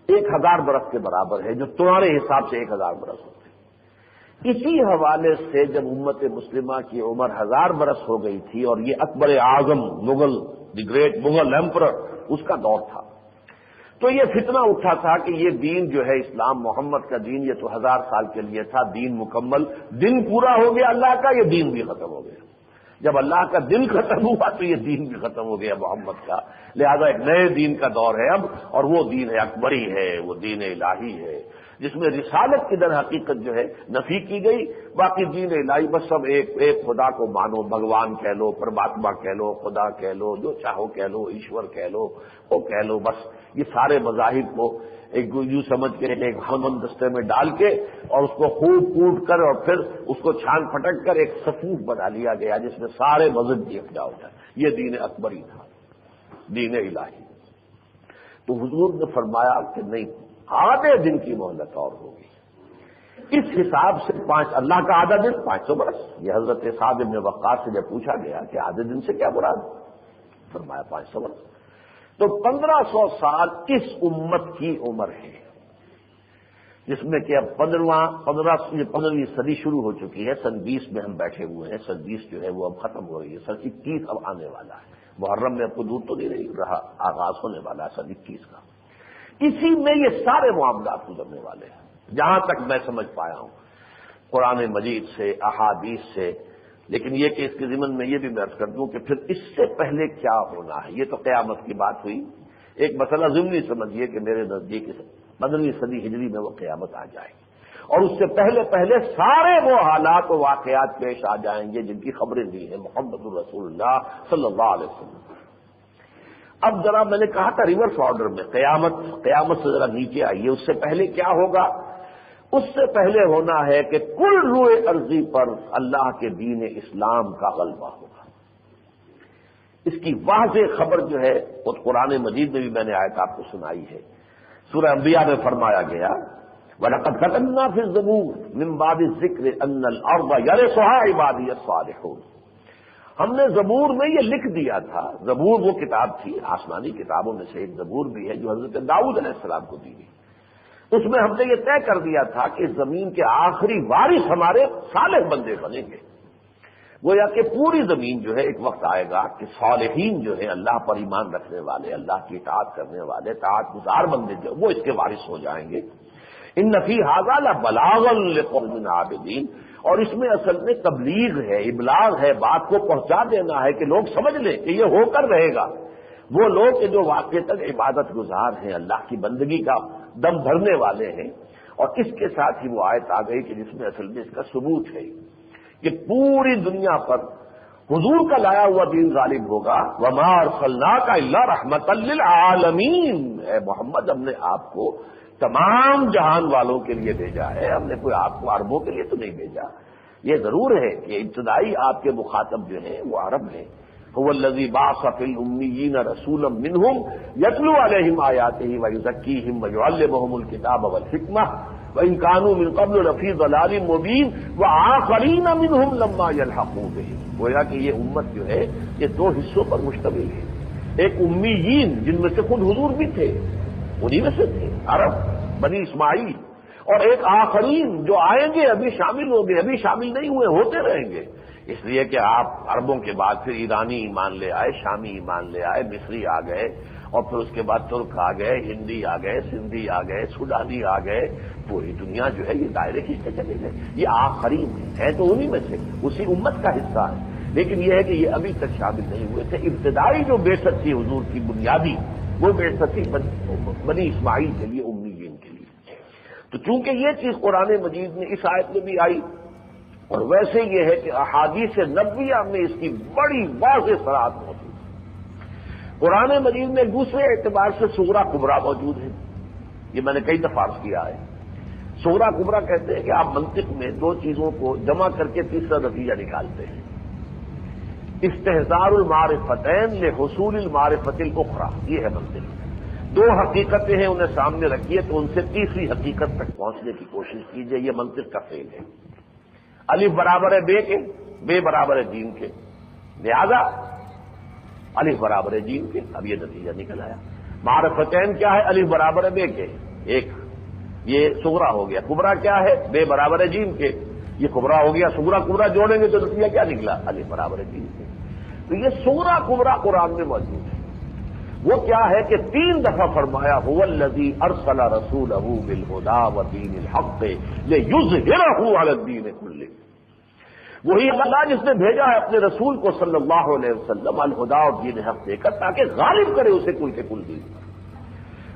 1000 برس کے برابر ہے، جو تمہارے حساب سے 1000 برس ہوتے ہیں۔ اسی حوالے سے جب امت مسلمہ کی عمر 1000 برس ہو گئی تھی اور یہ Akbar Azam Mughal, the great Mughal emperor, اس کا دور تھا، تو یہ فتنہ اٹھا تھا کہ یہ دین جو ہے اسلام محمد کا دین، یہ تو 1000 سال کے لیے تھا، دین مکمل، دن پورا ہو گیا اللہ کا، یہ دین بھی ختم ہو گیا۔ جب اللہ کا دن ختم ہوا تو یہ دین بھی ختم ہو گیا محمد کا، لہذا ایک نئے دین کا دور ہے اب، اور وہ دین ہے اکبری ہے، وہ دین الہی ہے، جس میں رسالت کی در حقیقت جو ہے نفی کی گئی، باقی دین الہی بس سب ایک خدا کو مانو، بھگوان کہہ لو، پرماتما کہہ لو، خدا کہہ لو، جو چاہو کہہ لو، ایشور کہہ لو، وہ کہہ لو، بس یہ سارے مذاہب کو ایک یوں سمجھ کے ایک ہم دستے میں ڈال کے اور اس کو خوب کوٹ کر اور پھر اس کو چھان پھٹک کر ایک صفوف بنا لیا گیا جس میں سارے مذہب کی اقتدا ہوتا ہے۔ یہ دین اکبری تھا، دین الہی۔ تو حضور نے فرمایا کہ نہیں، آدھے دن کی مہلت اور ہوگی۔ اس حساب سے اللہ کا آدھا دن 500 برس۔ یہ حضرت سعد بن وقاص سے جب پوچھا گیا کہ آدھے دن سے کیا مراد، فرمایا 500 برس۔ تو 1500 سال اس امت کی عمر ہے، جس میں کہ اب 15ویں صدی شروع ہو چکی ہے، سن 20 میں ہم بیٹھے ہوئے ہیں، سن 20 جو ہے وہ اب ختم ہو رہی ہے، سن 21 اب آنے والا ہے، محرم میں اب کو دور تو نہیں رہا، آغاز ہونے والا ہے سن 21 کا۔ اسی میں یہ سارے معاملات گزرنے والے ہیں، جہاں تک میں سمجھ پایا ہوں قرآن مجید سے، احادیث سے۔ لیکن یہ کہ اس کے ضمن میں یہ بھی میں عرض کر دوں کہ پھر اس سے پہلے کیا ہونا ہے، یہ تو قیامت کی بات ہوئی، ایک مسئلہ ضمنی سمجھیے کہ میرے نزدیک 15ویں صدی ہجری میں وہ قیامت آ جائے گی، اور اس سے پہلے سارے وہ حالات و واقعات پیش آ جائیں گے جن کی خبریں دی ہیں محمد الرسول اللہ صلی اللہ علیہ وسلم۔ اب ذرا میں نے کہا تھا ریورس آرڈر میں قیامت سے ذرا نیچے آئیے. اس سے پہلے کیا ہوگا؟ اس سے پہلے ہونا ہے کہ کل روئے ارضی پر اللہ کے دین اسلام کا غلبہ ہوگا. اس کی واضح خبر جو ہے وہ قرآن مجید میں بھی میں نے آیت آپ کو سنائی ہے. سورہ انبیاء میں فرمایا گیا وَلَقَدْ كَتَبْنَا فِي الزَّبُورِ مِن بَعْدِ الذِّكْرِ أَنَّ الْأَرْضَ يَرِثُهَا عِبَادِيَ الصَّالِحُونَ. ہم نے زبور میں یہ لکھ دیا تھا. زبور وہ کتاب تھی، آسمانی کتابوں میں سے ایک زبور بھی ہے جو حضرت داؤد علیہ السلام کو دی گئی. اس میں ہم نے یہ طے کر دیا تھا کہ زمین کے آخری وارث ہمارے صالح بندے بنیں گے. گویا کہ پوری زمین جو ہے ایک وقت آئے گا کہ صالحین جو ہے اللہ پر ایمان رکھنے والے، اللہ کی اطاعت کرنے والے، اطاعت گزار بندے جو وہ اس کے وارث ہو جائیں گے. ان فی ھذا لبلاغا لقوم عابدین. اور اس میں اصل میں تبلیغ ہے، ابلاغ ہے، بات کو پہنچا دینا ہے کہ لوگ سمجھ لیں کہ یہ ہو کر رہے گا. وہ لوگ کہ جو واقعتاً عبادت گزار ہیں، اللہ کی بندگی کا دم بھرنے والے ہیں. اور اس کے ساتھ ہی وہ آیت آ گئی کہ جس میں اصل میں اس کا ثبوت ہے کہ پوری دنیا پر حضور کا لایا ہوا دین غالب ہوگا. وما ارسلناک الا رحمۃ للعالمین. اے محمد، ہم نے آپ کو تمام جہان والوں کے لیے بھیجا ہے، ہم نے کوئی آپ کو عربوں کے لیے تو نہیں بھیجا. یہ ضرور ہے کہ ابتدائی آپ کے مخاطب جو ہیں وہ عرب ہیں. هو الذی بعث فی الامیین رسولا منہم یتلو علیہم آیاتہ ویزکیہم ویعلمہم الکتاب والحکمہ وإن كانوا من قبل لفی ضلال مبین وآخرین منہم لما یلحقوا بہم. گویا کہ یہ امت جو ہے یہ دو حصوں پر مشتمل ہے. ایک امیین جن میں سے خود حضور بھی تھے، انہی میں سے تھے عرب بنی اسماعیل، اور ایک آخرین جو آئیں گے، ابھی شامل ہوں گے، ابھی شامل نہیں ہوئے، ہوتے رہیں گے. اس لیے کہ آپ عربوں کے بعد پھر ایرانی ایمان لے آئے، شامی ایمان لے آئے، مصری آ گئے، اور پھر اس کے بعد ترک آ گئے، ہندی آ گئے، سندھی آ گئے، سوڈانی آ گئے. پوری دنیا جو ہے یہ دائرے کھینچتے چلے گئے. یہ آخرین ہے تو انہی میں سے اسی امت کا حصہ ہے. لیکن یہ ہے کہ یہ ابھی تک شامل نہیں ہوئے تھے. ابتدائی جو بعثت تھی حضور کی بنیادی، وہ بعثت تھی بنی اسماعیل کے لیے، امیین کے لیے. تو چونکہ یہ چیز قرآن مجید میں اس آیت میں بھی آئی، اور ویسے یہ ہے کہ احادیث نبویہ میں اس کی بڑی واضح صراحت موجود ہے. قرآن مجید میں دوسرے اعتبار سے صغرا کبرا موجود ہے. یہ میں نے کئی دفعہ عرض کیا ہے. صغرا کبرا کہتے ہیں کہ آپ منطق میں دو چیزوں کو جمع کر کے تیسرا نتیجہ نکالتے ہیں. استحضار المعرفتین لحصول المعرفت الاخرى، یہ ہے منطق. دو حقیقتیں ہیں، انہیں سامنے رکھیے تو ان سے تیسری حقیقت تک پہنچنے کی کوشش کیجیے. یہ منطق کا فعل ہے. الف برابر ہے بے کے، بے برابر ہے جیم کے، لہذا الف برابر ہے جیم کے. اب یہ نتیجہ نکل آیا. معرفتین کیا ہے؟ الف برابر ہے بے کے، ایک یہ صغرا ہو گیا. کبرا کیا ہے؟ بے برابر ہے جیم کے، یہ کبرا ہو گیا. صغرا کبرا جوڑیں گے تو نتیجہ کیا نکلا؟ الف برابر ہے جیم کے. تو یہ صغرا کبرا قرآن میں موجود ہے. وہ کیا ہے کہ 3 دفعہ فرمایا هو الذی ارسل رسولہ بالہدی ودین الحق لیظہرہ علی الدین کلہ. وہی اللہ جس نے بھیجا ہے اپنے رسول کو صلی اللہ علیہ وسلم الہدی اور دین حق دے کر تاکہ غالب کرے اسے کل کے کل دین.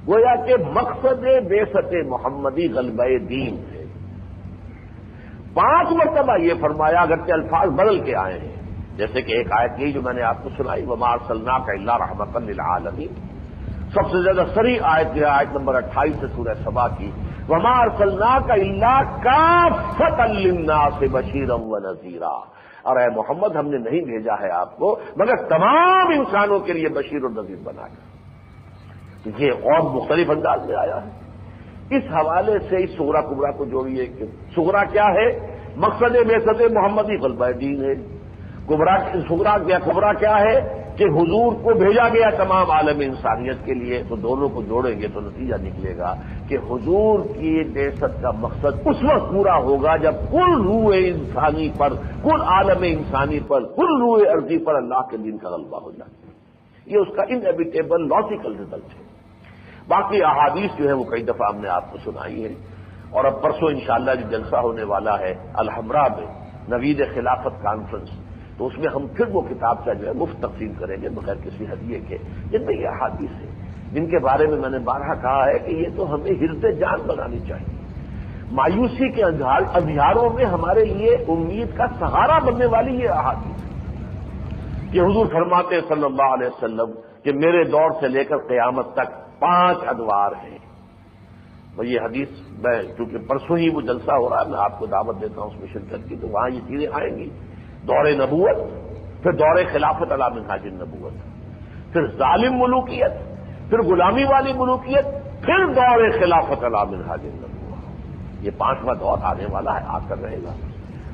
گویا کہ مقصد بعثت محمدی غلبہ دین ہے. 5 مرتبہ یہ فرمایا، اگرچہ الفاظ بدل کے آئے ہیں. جیسے کہ ایک آیت یہی جو میں نے آپ کو سنائی وما ارسلناک الا رحمۃ للعالمین. سب سے زیادہ صریح آیت جو ہے آیت نمبر 28 سے سورہ سبا کی وما ارسلناک الا کافۃ للناس بشیرا ونذیرا. اور اے محمد، ہم نے نہیں بھیجا ہے آپ کو مگر تمام انسانوں کے لیے بشیر اور نذیر بنا کر. یہ اور مختلف انداز میں آیا ہے. اس حوالے سے اس صغرا کبرا کو جوڑیے کہ صغرا کیا ہے؟ مقصد بعثت محمدی غلبہ دین ہے. کبرا کیا ہے کہ حضور کو بھیجا گیا تمام عالم انسانیت کے لیے. تو دونوں کو جوڑیں گے تو نتیجہ نکلے گا کہ حضور کی بعثت کا مقصد اس وقت پورا ہوگا جب کل روح انسانی پر، کل عالم انسانی پر، کل روح ارضی پر اللہ کے دین کا غلبہ ہو جائے. یہ اس کا انیویٹیبل لاجیکل رزلٹ ہے. باقی احادیث جو ہے وہ کئی دفعہ ہم نے آپ کو سنائی ہے. اور اب پرسوں انشاءاللہ جو جلسہ ہونے والا ہے الحمراء میں نوید خلافت کانفرنس، تو اس میں ہم پھر وہ کتابچہ جو ہے مفت تقسیم کریں گے بغیر کسی ہدیے کے، جن میں یہ احادیث ہیں جن کے بارے میں نے بارہا کہا ہے کہ یہ تو ہمیں حرز جان بنانی چاہیے. مایوسی کے اندھیاروں میں ہمارے لیے امید کا سہارا بننے والی یہ احادیث کہ حضور فرماتے صلی اللہ علیہ وسلم کہ میرے دور سے لے کر قیامت تک 5 ادوار ہیں. یہ حدیث میں چونکہ پرسوں ہی وہ جلسہ ہو رہا ہے، میں آپ کو دعوت دیتا ہوں اس مشن کر کی، تو وہاں یہ چیزیں آئیں گی. دور نبوت، پھر دور خلافت علی منہاج النبوت، پھر ظالم ملوکیت، پھر غلامی والی ملوکیت، پھر دور خلافت علی منہاج النبوت. یہ 5واں دور آنے والا ہے، آ کر رہے گا.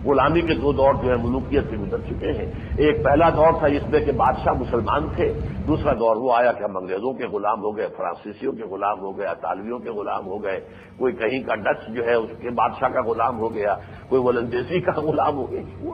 غلامی کے 2 دور جو ہے ملوکیت سے گزر چکے ہیں. ایک پہلا دور تھا جس میں کہ بادشاہ مسلمان تھے. دوسرا دور وہ آیا کہ ہم انگریزوں کے غلام ہو گئے، فرانسیسیوں کے غلام ہو گئے، اطالویوں کے غلام ہو گئے، کوئی کہیں کا ڈچ جو ہے اس کے بادشاہ کا غلام ہو گیا، کوئی ولندیزی کا غلام ہو گیا.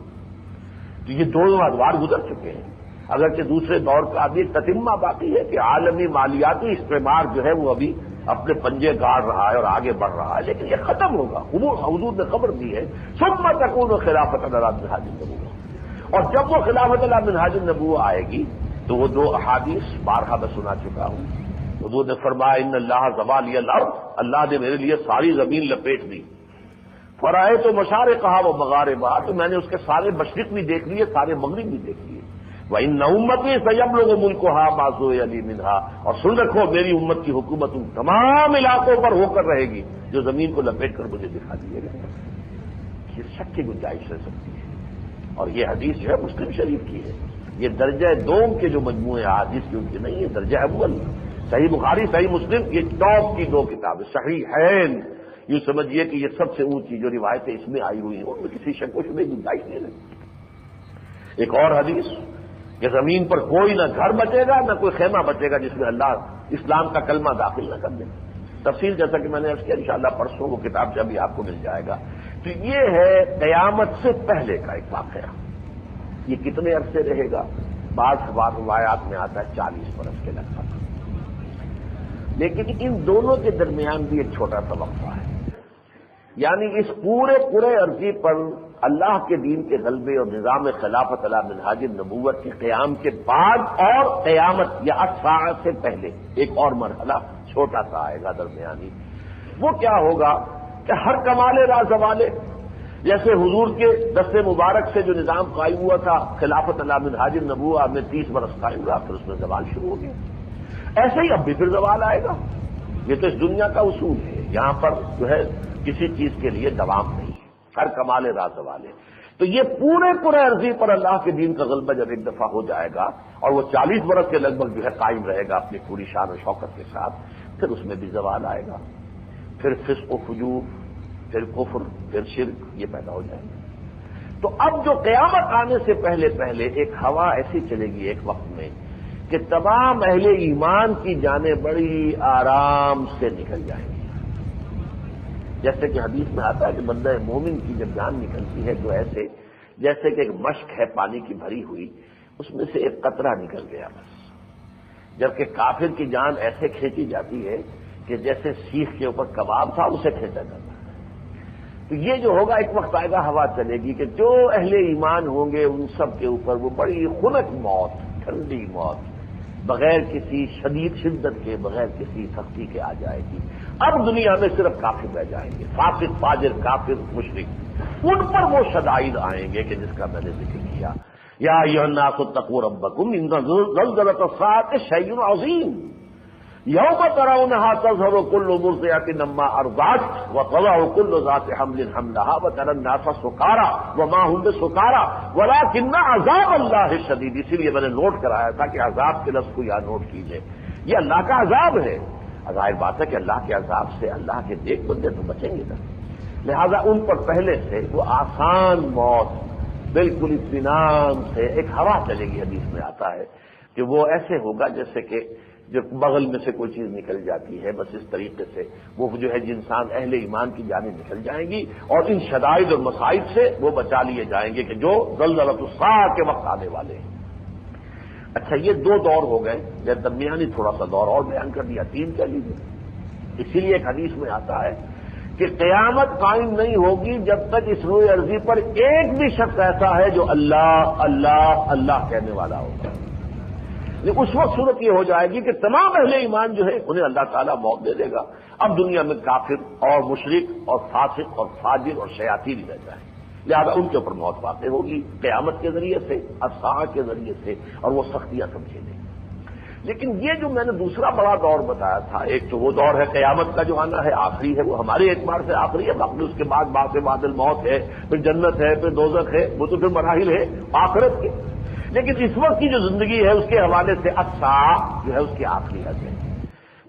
تو یہ 2 ادوار گزر چکے ہیں. اگرچہ دوسرے دور کا ابھی تتمہ باقی ہے کہ عالمی مالیاتی استعمار جو ہے وہ ابھی اپنے پنجے گاڑ رہا ہے اور آگے بڑھ رہا ہے، لیکن یہ ختم ہوگا. حضور نے خبر دی ہے ثم تکون خلافت علی منہاج النبوۃ. اور جب وہ خلافت علی منہاج النبوۃ آئے گی تو وہ 2 احادیث بارہا میں سنا چکا ہوں. حضور نے فرمایا ان اللہ زوالی الارض، اللہ نے میرے لیے ساری زمین لپیٹ دی. فرائے تو مشارقہا و مغاربہا، تو میں نے اس کے سارے مشرق بھی دیکھ لیے، سارے مغرب بھی دیکھ لیے. وَإِنَّ أُمَّتِي سَيَبْلُغُ مُلْكُهَا مَا زُوِّيَ لِي مِنْهَا، اور سن رکھو میری امت کی حکومت ان تمام علاقوں پر ہو کر رہے گی جو زمین کو لپیٹ کر مجھے دکھا دیے گا. یہ شک کی گنجائش رہ سکتی ہے. اور یہ حدیث جو ہے مسلم شریف کی ہے. یہ درجہ دوم کے جو مجموعے حدیث کی ان کی نہیں ہے، درجہ اول. صحیح بخاری، صحیح مسلم، یہ ٹاپ کی 2 کتابیں. صحیحین یہ سمجھیے کہ یہ سب سے اونچی جو روایتیں اس میں آئی ہوئی ہیں ان میں کسی شک و شبے کی گنجائش نہیں رہتی. ایک اور حدیث کہ زمین پر کوئی نہ گھر بچے گا نہ کوئی خیمہ بچے گا جس میں اللہ اسلام کا کلمہ داخل نہ کر دے. تفصیل جیسا کہ میں نے عرض کیا انشاءاللہ پرسوں وہ کتاب جب بھی آپ کو مل جائے گا. تو یہ ہے قیامت سے پہلے کا ایک واقعہ. یہ کتنے عرصے رہے گا؟ بعض روایات میں آتا ہے 40 برس کے لگ بھگ. لیکن ان دونوں کے درمیان بھی ایک چھوٹا سا وقفہ ہے. یعنی اس پورے عرضی پر اللہ کے دین کے غلبے اور نظام خلافت علی منہاج النبوت کے قیام کے بعد اور قیامت یا الساعہ سے پہلے ایک اور مرحلہ چھوٹا سا آئے گا درمیانی. وہ کیا ہوگا کہ ہر کمال راز والے، جیسے حضور کے دست مبارک سے جو نظام قائم ہوا تھا خلافت علی منہاج النبوت میں 30 برس قائم ہوا، پھر اس میں زوال شروع ہو گیا. ایسے ہی اب بھی پھر زوال آئے گا. یہ تو اس دنیا کا اصول ہے. یہاں پر جو ہے کسی چیز کے لیے دوام نہیں ہے، ہر کمال راز والے. تو یہ پورے عرضی پر اللہ کے دین کا غلبہ جب ایک دفعہ ہو جائے گا اور وہ 40 برس کے لگ بھگ جو ہے قائم رہے گا اپنی پوری شان و شوکت کے ساتھ، پھر اس میں بھی زوال آئے گا. پھر فسق و فجور، پھر کفر، پھر شرک، یہ پیدا ہو جائے گا. تو اب جو قیامت آنے سے پہلے ایک ہوا ایسی چلے گی ایک وقت میں کہ تمام اہل ایمان کی جانیں بڑی آرام سے نکل جائیں گی. جیسے کہ حدیث میں آتا ہے کہ بندہ مومن کی جب جان نکلتی ہے تو ایسے جیسے کہ ایک مشک ہے پانی کی بھری ہوئی، اس میں سے ایک قطرہ نکل گیا بس. جبکہ کافر کی جان ایسے کھینچی جاتی ہے کہ جیسے سیخ کے اوپر کباب تھا اسے کھینچا جاتا ہے. تو یہ جو ہوگا ایک وقت آئے گا ہوا چلے گی کہ جو اہل ایمان ہوں گے ان سب کے اوپر وہ بڑی خنک موت، ٹھنڈی موت، بغیر کسی شدید شدت کے، بغیر کسی سختی کے آ جائے گی. اب دنیا میں صرف کافر رہ جائیں گے، فاسق، فاجر، کافر، مشرک. ان پر وہ شدائد آئیں گے کہ جس کا میں نے ذکر کیا. یا ایھا الناس اتقوا ربکم ان زلزلۃ الساعۃ شیء عظیم یوم ترونها تذهل كل مرضعة عما ارضعت وتضع كل ذات حمل حملها وترى الناس سکارى وما هم بسکارى ولكن عذاب اللہ شدید. اسی لیے میں نے نوٹ کرایا تھا کہ عذاب کے لفظ کو یہاں نوٹ کیجئے. یہ اللہ کا عذاب ہے. ظاہر بات ہے کہ اللہ کے عذاب سے اللہ کے نیک بندے تو بچیں گے نا. لہذا ان پر پہلے سے وہ آسان موت بالکل اطمینان سے ایک ہوا چلے گی. حدیث میں آتا ہے کہ وہ ایسے ہوگا جیسے کہ جب بغل میں سے کوئی چیز نکل جاتی ہے، بس اس طریقے سے وہ جو ہے انسان اہل ایمان کی جانیں نکل جائیں گی اور ان شدائد اور مصائب سے وہ بچا لیے جائیں گے کہ جو زلزلۃ الساعہ کے وقت آنے والے ہیں. اچھا یہ 2 دور ہو گئے. جب درمیانی تھوڑا سا دور اور بیان کر دیا، 3 کہہ لیجیے. اسی لیے ایک حدیث میں آتا ہے کہ قیامت قائم نہیں ہوگی جب تک اس روئے عرضی پر ایک بھی شخص ایسا ہے جو اللہ اللہ اللہ کہنے والا ہوگا. لیکن اس وقت صورت یہ ہو جائے گی کہ تمام اہل ایمان جو ہے انہیں اللہ تعالیٰ موت دے دے گا. اب دنیا میں کافر اور مشرک اور فاسق اور فاجر اور شیاطین ہی رہ جائیں. لہذا ان کے اوپر موت واقع ہوگی قیامت کے ذریعے سے، الساعہ کے ذریعے سے، اور وہ سختیاں سمجھیں گے. لیکن یہ جو میں نے دوسرا بڑا دور بتایا تھا، ایک تو وہ دور ہے قیامت کا جو آنا ہے، آخری ہے، وہ ہمارے اعتبار سے آخری ہے، باقی اس کے بعد بعد الموت ہے، پھر جنت ہے، پھر دوزخ ہے، وہ تو پھر مراحل ہے آخرت کے۔ لیکن اس وقت کی جو زندگی ہے اس کے حوالے سے الساعہ جو ہے اس کی آخری حد ہے۔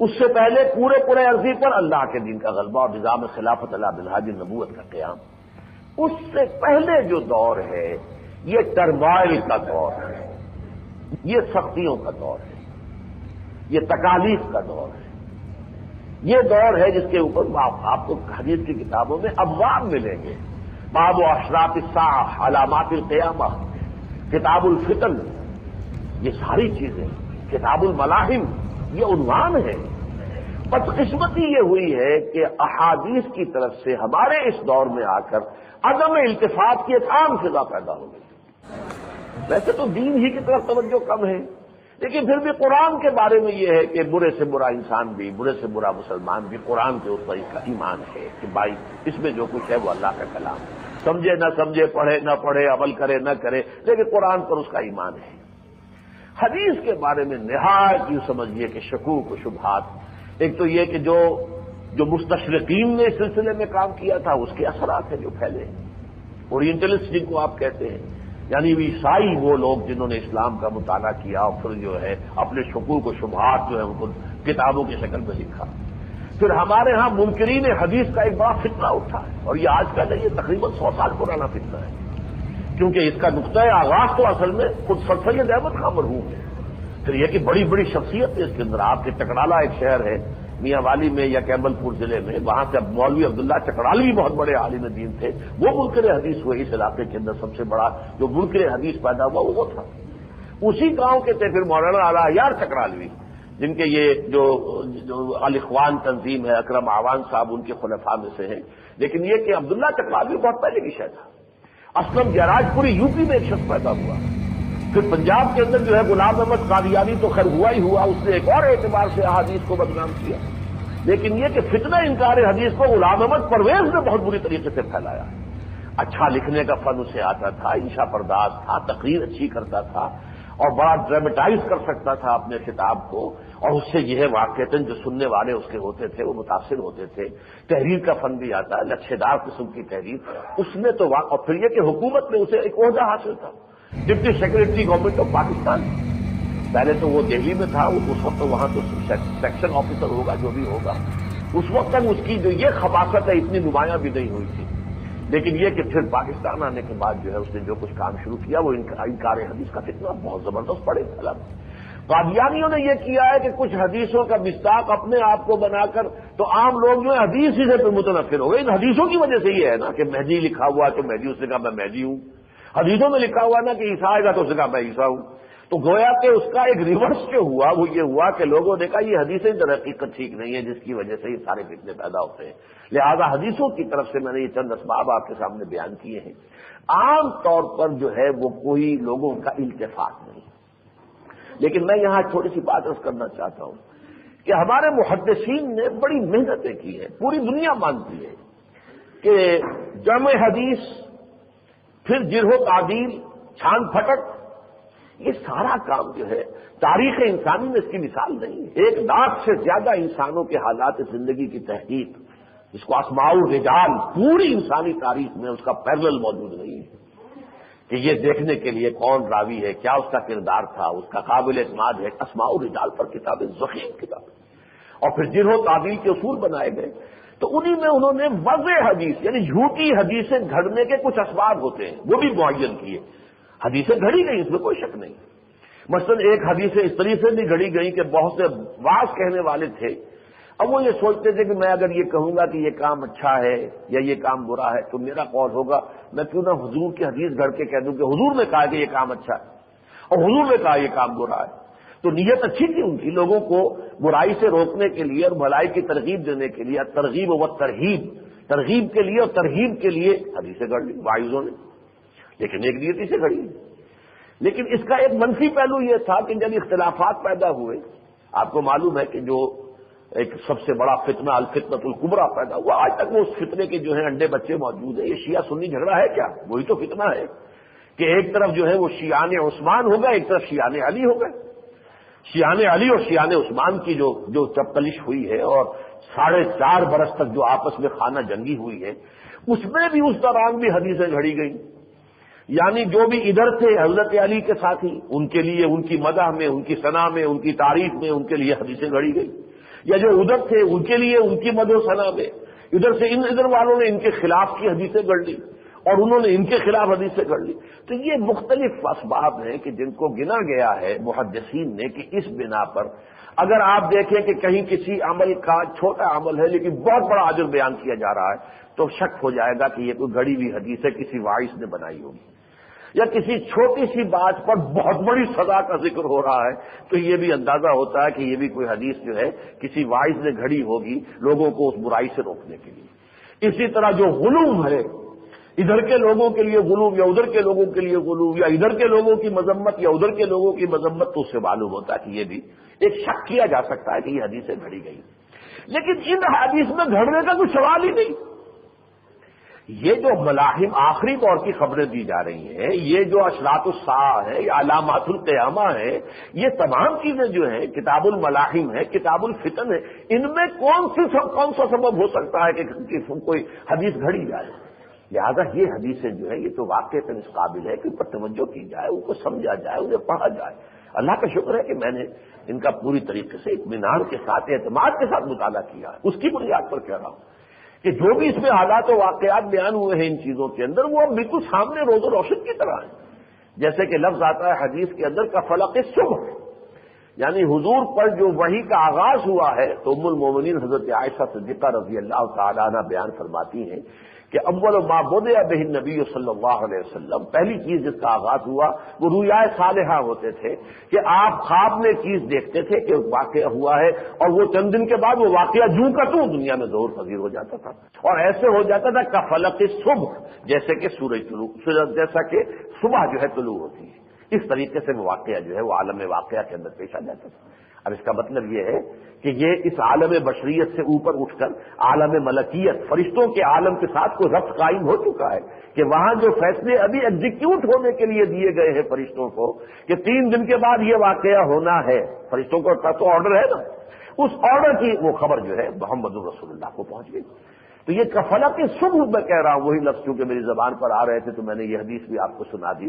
اس سے پہلے پورے عرضی پر اللہ کے دین کا غلبہ اور نظام خلافت علی منہاج نبوت کا قیام۔ اس سے پہلے جو دور ہے یہ ٹرمائل کا دور ہے، یہ سختیوں کا دور ہے، یہ تکالیف کا دور ہے، یہ دور ہے جس کے اوپر آپ کو حدیث کی کتابوں میں ابواب ملیں گے۔ باب و اشراط الساعہ، علامات القیامہ، کتاب الفتن، یہ ساری چیزیں، کتاب الملاحم، یہ عنوان ہے۔ بدقسمتی یہ ہوئی ہے کہ احادیث کی طرف سے ہمارے اس دور میں آ کر عدم التفات کی ایک عام فضا پیدا ہو گئی۔ ویسے تو دین ہی کی طرف توجہ کم ہے، لیکن پھر بھی قرآن کے بارے میں یہ ہے کہ برے سے برا انسان بھی، برے سے برا مسلمان بھی قرآن کے اوپر اس کا ایمان ہے کہ بھائی اس میں جو کچھ ہے وہ اللہ کا کلام ہے، سمجھے نہ سمجھے، پڑھے نہ پڑھے، عمل کرے نہ کرے، لیکن قرآن پر اس کا ایمان ہے۔ حدیث کے بارے میں نہایت یوں سمجھیے کہ شکوک و شبہات۔ ایک تو یہ کہ جو مستشرقین نے اس سلسلے میں کام کیا تھا اس کے اثرات ہیں جو پھیلے، اورینٹلسٹ جن کو آپ کہتے ہیں، یعنی عیسائی وہ لوگ جنہوں نے اسلام کا مطالعہ کیا اور پھر جو ہے اپنے شکوک و شبہات جو ہے ان کو کتابوں کی شکل میں لکھا۔ پھر ہمارے ہاں منکرین حدیث کا ایک بڑا فتنہ اٹھا ہے، اور یہ آج کا نہیں، یہ تقریباً 100 سال پرانا فتنہ ہے، کیونکہ اس کا نقطۂ آغاز تو اصل میں خود سر سید احمد خان مرحوم ہے۔ پھر یہ کہ بڑی بڑی شخصیت ہے اس کے اندر، آپ کے چکڑالہ ایک شہر ہے میاں والی میں یا کیمل پور ضلع میں، وہاں سے مولوی عبداللہ چکڑالوی بہت بڑے عالم دین تھے، وہ منکر حدیث ہوئے اس علاقے کے اندر سب سے بڑا جو منکر حدیث پیدا ہوا وہ تھا۔ اسی گاؤں کے تھے پھر مولانا اعلیٰ یار چکڑالوی، جن کے یہ جو الاخوان تنظیم ہے، اکرم آوان صاحب ان کے خلفاء میں سے ہیں۔ لیکن یہ کہ عبداللہ چکڑالوی بہت پہلے کی شے تھا۔ اسلم جراج پوری یو پی میں ایک شخص پیدا ہوا، پھر پنجاب کے اندر جو ہے غلام احمد قادیانی تو خیر ہوا ہی ہوا، اس نے ایک اور اعتبار سے احادیث کو بدنام کیا۔ لیکن یہ کہ فتنہ انکار حدیث کو غلام احمد پرویز نے بہت بری طریقے سے پھیلایا۔ اچھا لکھنے کا فن اسے آتا تھا، انشا پرداز تھا، تقریر اچھی کرتا تھا اور بڑا ڈرامٹائز کر سکتا تھا اپنے خطاب کو، اور اس سے یہ ہے واقعتاً جو سننے والے اس کے ہوتے تھے وہ متاثر ہوتے تھے۔ تحریر کا فن بھی آتا ہے، لچھے دار قسم کی تحریر اس نے تو اور پھر یہ کہ حکومت میں اسے ایک عہدہ حاصل تھا، deputy secretary government of Pakistan. پہلے تو وہ دہلی میں تھا، اس وقت تو وہاں تو سیکشن آفیسر ہوگا جو بھی ہوگا، اس وقت تک اس کی جو یہ خباثت ہے اتنی نمایاں بھی نہیں ہوئی تھی۔ لیکن یہ کہ پھر پاکستان آنے کے بعد جو ہے اس نے جو کچھ کام شروع کیا وہ انکار حدیث کا فتنہ بہت زبردست پڑے تھا۔ قادیانیوں نے یہ کیا ہے کہ کچھ حدیثوں کا مصداق اپنے آپ کو بنا کر تو عام لوگ جو ہے حدیث ہی سے پھر متنفر ہو گئے۔ ان حدیثوں کی وجہ سے یہ ہے نا کہ مہدی لکھا ہوا تو مہدی، اس نے کہا میں مہدی ہوں۔ حدیثوں میں لکھا ہوا نا کہ عیسیٰ آئے گا تو اس نے کہا میں عیسیٰ ہوں۔ تو گویا کہ اس کا ایک ریورس جو ہوا وہ یہ ہوا کہ لوگوں نے کہا یہ حدیثیں در حقیقت ٹھیک نہیں ہے، جس کی وجہ سے یہ سارے فتنے پیدا ہوتے ہیں۔ لہذا حدیثوں کی طرف سے میں نے یہ چند اسباب آپ کے سامنے بیان کیے ہیں۔ عام طور پر جو ہے وہ کوئی لوگوں کا التفات نہیں، لیکن میں یہاں تھوڑی سی بات عرض کرنا چاہتا ہوں کہ ہمارے محدثین نے بڑی محنتیں کی ہیں، پوری دنیا مانتی ہے کہ جمع حدیث، پھر جرح و تعدیل، چھان پھٹک، یہ سارا کام جو ہے تاریخ انسانی میں اس کی مثال نہیں ہے۔ 1 لاکھ سے زیادہ انسانوں کے حالات زندگی کی تحقیق، اس کو اسماء الرجال، پوری انسانی تاریخ میں اس کا پیرلل موجود نہیں ہے کہ یہ دیکھنے کے لیے کون راوی ہے، کیا اس کا کردار تھا، اس کا قابل اعتماد ہے۔ اسماء الرجال پر کتابیں، ضخیم کتابیں، اور پھر جرح و تعدیل کے اصول بنائے گئے۔ تو انہی میں انہوں نے وضع حدیث یعنی جھوٹی حدیثیں گھڑنے کے کچھ اسباب ہوتے ہیں وہ بھی معین کیے۔ حدیثیں گھڑی گئی، اس میں کوئی شک نہیں۔ مثلا ایک حدیثیں اس طریقے سے بھی گھڑی گئی کہ بہت سے واعظ کہنے والے تھے، اب وہ یہ سوچتے تھے کہ میں اگر یہ کہوں گا کہ یہ کام اچھا ہے یا یہ کام برا ہے تو میرا قول ہوگا، میں کیوں نہ حضور کی حدیث گھڑ کے کہہ دوں کہ حضور نے کہا کہ یہ کام اچھا ہے اور حضور نے کہا یہ کام برا ہے۔ تو نیت اچھی تھی ان کی، لوگوں کو برائی سے روکنے کے لیے اور بھلائی کی ترغیب دینے کے لیے، ترغیب و ترہیب، ترغیب کے لیے اور ترہیب کے لیے حدیثیں گھڑ لی واعظوں نے، لیکن ایک نیتی سے گھڑی۔ لیکن اس کا ایک منفی پہلو یہ تھا کہ جب اختلافات پیدا ہوئے، آپ کو معلوم ہے کہ جو ایک سب سے بڑا فتنہ الفتنۃ الکبریٰ پیدا ہوا، آج تک وہ اس فتنے کے جو ہیں انڈے بچے موجود ہیں۔ یہ شیعہ سنی جھگڑا ہے کیا؟ وہی تو فتنہ ہے کہ ایک طرف جو ہے وہ شیعان عثمان ہو گئے، ایک طرف شیعان علی ہو گئے۔ شیعان علی اور شیعان عثمان کی جو چپکلش ہوئی ہے اور 4.5 برس تک جو آپس میں خانہ جنگی ہوئی ہے، اس میں بھی اس دوران بھی حدیثیں گھڑی گئیں. یعنی جو بھی ادھر تھے حضرت علی کے ساتھی، ان کے لیے ان کی مدح میں، ان کی ثنا میں، ان کی تعریف میں ان کے لیے حدیثیں گھڑی گئی، یا جو ادھر تھے ان کے لیے ان کی مدح و ثنا میں ادھر سے ادھر والوں نے ان کے خلاف کی حدیثیں گھڑ لی اور انہوں نے ان کے خلاف حدیثیں گھڑ لی. تو یہ مختلف اسباب ہیں کہ جن کو گنا گیا ہے محدثین نے کہ اس بنا پر اگر آپ دیکھیں کہ کہیں کسی عمل کا چھوٹا عمل ہے لیکن بہت بڑا اجر بیان کیا جا رہا ہے تو شک ہو جائے گا کہ یہ کوئی گھڑی ہوئی حدیث ہے، کسی واعظ نے بنائی ہوگی. یا کسی چھوٹی سی بات پر بہت بڑی سزا کا ذکر ہو رہا ہے تو یہ بھی اندازہ ہوتا ہے کہ یہ بھی کوئی حدیث جو ہے کسی واعظ نے گھڑی ہوگی لوگوں کو اس برائی سے روکنے کے لیے. اسی طرح جو غلو ہے، ادھر کے لوگوں کے لیے غلو یا ادھر کے لوگوں کے لیے غلو، یا ادھر کے لوگوں کی مذمت یا ادھر کے لوگوں کی مذمت، تو اس سے معلوم ہوتا ہے کہ یہ بھی ایک شک کیا جا سکتا ہے کہ یہ حدیثیں گھڑی گئی. لیکن ان حدیث میں گھڑنے کا کوئی سوال ہی نہیں. یہ جو ملاحم آخری دور کی خبریں دی جا رہی ہیں، یہ جو اشراط الساعہ ہے، یہ علامات القیامہ ہے، یہ تمام چیزیں جو ہیں، کتاب الملاحم ہے، کتاب الفتن ہے، ان میں کون سا سبب ہو سکتا ہے کہ کوئی حدیث گھڑی جائے. لہذا یہ حدیثیں جو ہیں یہ تو واقعتاً اس قابل ہے کہ ان پر توجہ کی جائے، ان کو سمجھا جائے، انہیں پڑھا جائے. اللہ کا شکر ہے کہ میں نے ان کا پوری طریقے سے اطمینان کے ساتھ، اعتماد کے ساتھ مطالعہ کیا ہے. اس کی بنیاد پر کہہ رہا ہوں کہ جو بھی اس میں حالات و واقعات بیان ہوئے ہیں ان چیزوں کے اندر، وہ اب بالکل سامنے روز و روشن کی طرح ہیں. جیسے کہ لفظ آتا ہے حدیث کے اندر کا فلق صبح، یعنی حضور پر جو وحی کا آغاز ہوا ہے تو ام المومنین حضرت عائشہ صدیقہ رضی اللہ تعالی عنہ بیان فرماتی ہیں کہ اول ما بدأ به النبی صلی اللہ علیہ وسلم، پہلی چیز جس کا آغاز ہوا وہ رؤیا صالحہ ہوتے تھے کہ آپ خواب میں چیز دیکھتے تھے کہ واقعہ ہوا ہے اور وہ چند دن کے بعد وہ واقعہ جوں کا توں دنیا میں ظہور پذیر ہو جاتا تھا، اور ایسے ہو جاتا تھا کفلق صبح، جیسے کہ سورج طلوع، جیسا کہ صبح جو ہے طلوع ہوتی ہے. اس طریقے سے وہ واقعہ جو ہے وہ عالم واقعہ کے اندر پیش آ جاتا تھا. اب اس کا مطلب یہ ہے کہ یہ اس عالم بشریت سے اوپر اٹھ کر عالم ملکیت، فرشتوں کے عالم کے ساتھ کوئی ربط قائم ہو چکا ہے کہ وہاں جو فیصلے ابھی ایگزیکیوٹ ہونے کے لیے دیے گئے ہیں فرشتوں کو کہ 3 دن کے بعد یہ واقعہ ہونا ہے، فرشتوں کو تو آرڈر ہے نا، اس آرڈر کی وہ خبر جو ہے محمد رسول اللہ کو پہنچ گئی. تو یہ کفلق صبح میں کہہ رہا ہوں، وہی لفظ چونکہ میری زبان پر آ رہے تھے تو میں نے یہ حدیث بھی آپ کو سنا دی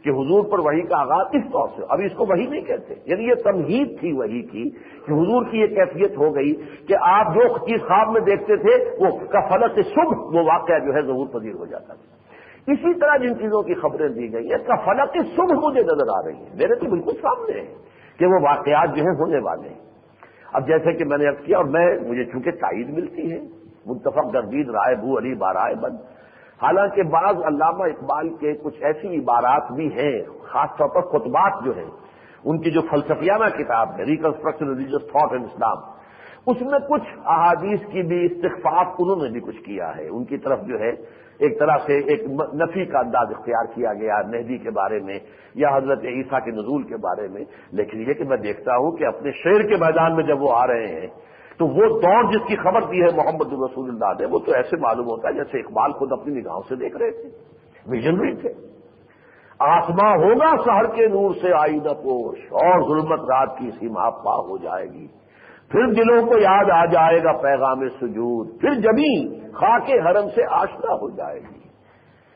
کہ حضور پر وحی کا آغاز اس طور سے، ابھی اس کو وحی نہیں کہتے، یعنی یہ تمہید تھی وحی کی کہ حضور کی یہ کیفیت ہو گئی کہ آپ جو چیز خواب میں دیکھتے تھے وہ کفلق صبح وہ واقعہ جو ہے ظہور پذیر ہو جاتا تھا. اسی طرح جن چیزوں کی خبریں دی گئی ہیں کفلق صبح مجھے نظر آ رہی ہیں، میرے تو بالکل سامنے ہے کہ وہ واقعات جو ہیں ہونے والے ہیں. اب جیسے کہ میں نے عرض کیا اور مجھے چونکہ تائید ملتی ہے، متفق گردید رائے بو علی بارائے بند، حالانکہ بعض علامہ اقبال کے کچھ ایسی عبارات بھی ہیں، خاص طور پر خطبات جو ہیں ان کی جو فلسفیانہ کتاب ہے ریکنسٹرکشن ریلیجیس تھاٹ اینڈ اسلام، اس میں کچھ احادیث کی بھی استخفاف انہوں نے بھی کچھ کیا ہے. ان کی طرف جو ہے ایک طرح سے ایک نفی کا انداز اختیار کیا گیا مہدی کے بارے میں یا حضرت عیسیٰ کے نزول کے بارے میں. لیکن یہ کہ میں دیکھتا ہوں کہ اپنے شعر کے میدان میں جب وہ آ رہے ہیں تو وہ دور جس کی خبر دی ہے محمد رسول اللہ نے، وہ تو ایسے معلوم ہوتا ہے جیسے اقبال خود اپنی نگاہوں سے دیکھ رہے تھے، ویژنری تھے. آسماں ہوگا سحر کے نور سے آئینہ پوش اور ظلمت رات کی سیما پا ہو جائے گی، پھر دلوں کو یاد آ جائے گا پیغام سجود، پھر زمین خاک حرم سے آشنا ہو جائے گی.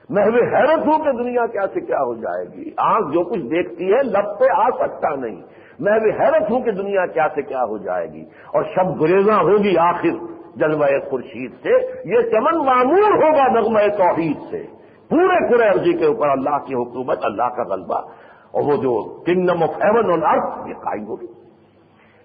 محو حیرت ہو کہ دنیا کیا سے کیا ہو جائے گی، آنکھ جو کچھ دیکھتی ہے لب پہ آ سکتا نہیں، میں بھی حیرت ہوں کہ دنیا کیا سے کیا ہو جائے گی، اور شب گریزاں ہوگی آخر جلوہ خورشید سے، یہ چمن معمور ہوگا نغمہ توحید سے، پورے پورے عرضی کے اوپر اللہ کی حکومت، اللہ کا غلبہ، اور وہ جو کنگڈم آف ہیون آن ارتھ یہ قائم ہوگی.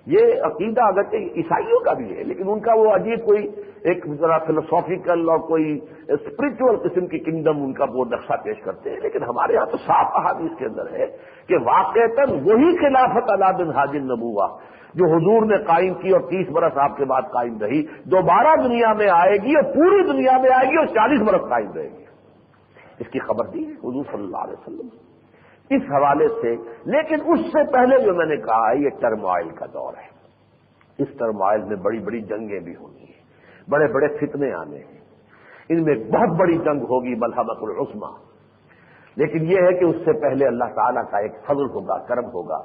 یہ عقیدہ اگرچہ عیسائیوں کا بھی ہے لیکن ان کا وہ عجیب کوئی ایک ذرا فلسافیکل اور کوئی اسپرچل قسم کی کنگڈم ان کا وہ نقشہ پیش کرتے ہیں. لیکن ہمارے ہاں تو صاف احادیث کے اندر ہے کہ واقعتاً وہی خلافت علی منہاج النبوہ جو حضور نے قائم کی اور 30 برس آپ کے بعد قائم رہی، دوبارہ دنیا میں آئے گی اور پوری دنیا میں آئے گی اور 40 برس قائم رہے گی. اس کی خبر دی ہے حضور صلی اللہ علیہ وسلم اس حوالے سے. لیکن اس سے پہلے جو میں نے کہا یہ ٹرموائل کا دور ہے. اس ٹرموائل میں بڑی بڑی جنگیں بھی ہونی ہیں، بڑے بڑے فتنے آنے ہیں. ان میں بہت بڑی جنگ ہوگی ملحمۃ العظمیٰ. لیکن یہ ہے کہ اس سے پہلے اللہ تعالیٰ کا ایک فضل ہوگا، کرم ہوگا.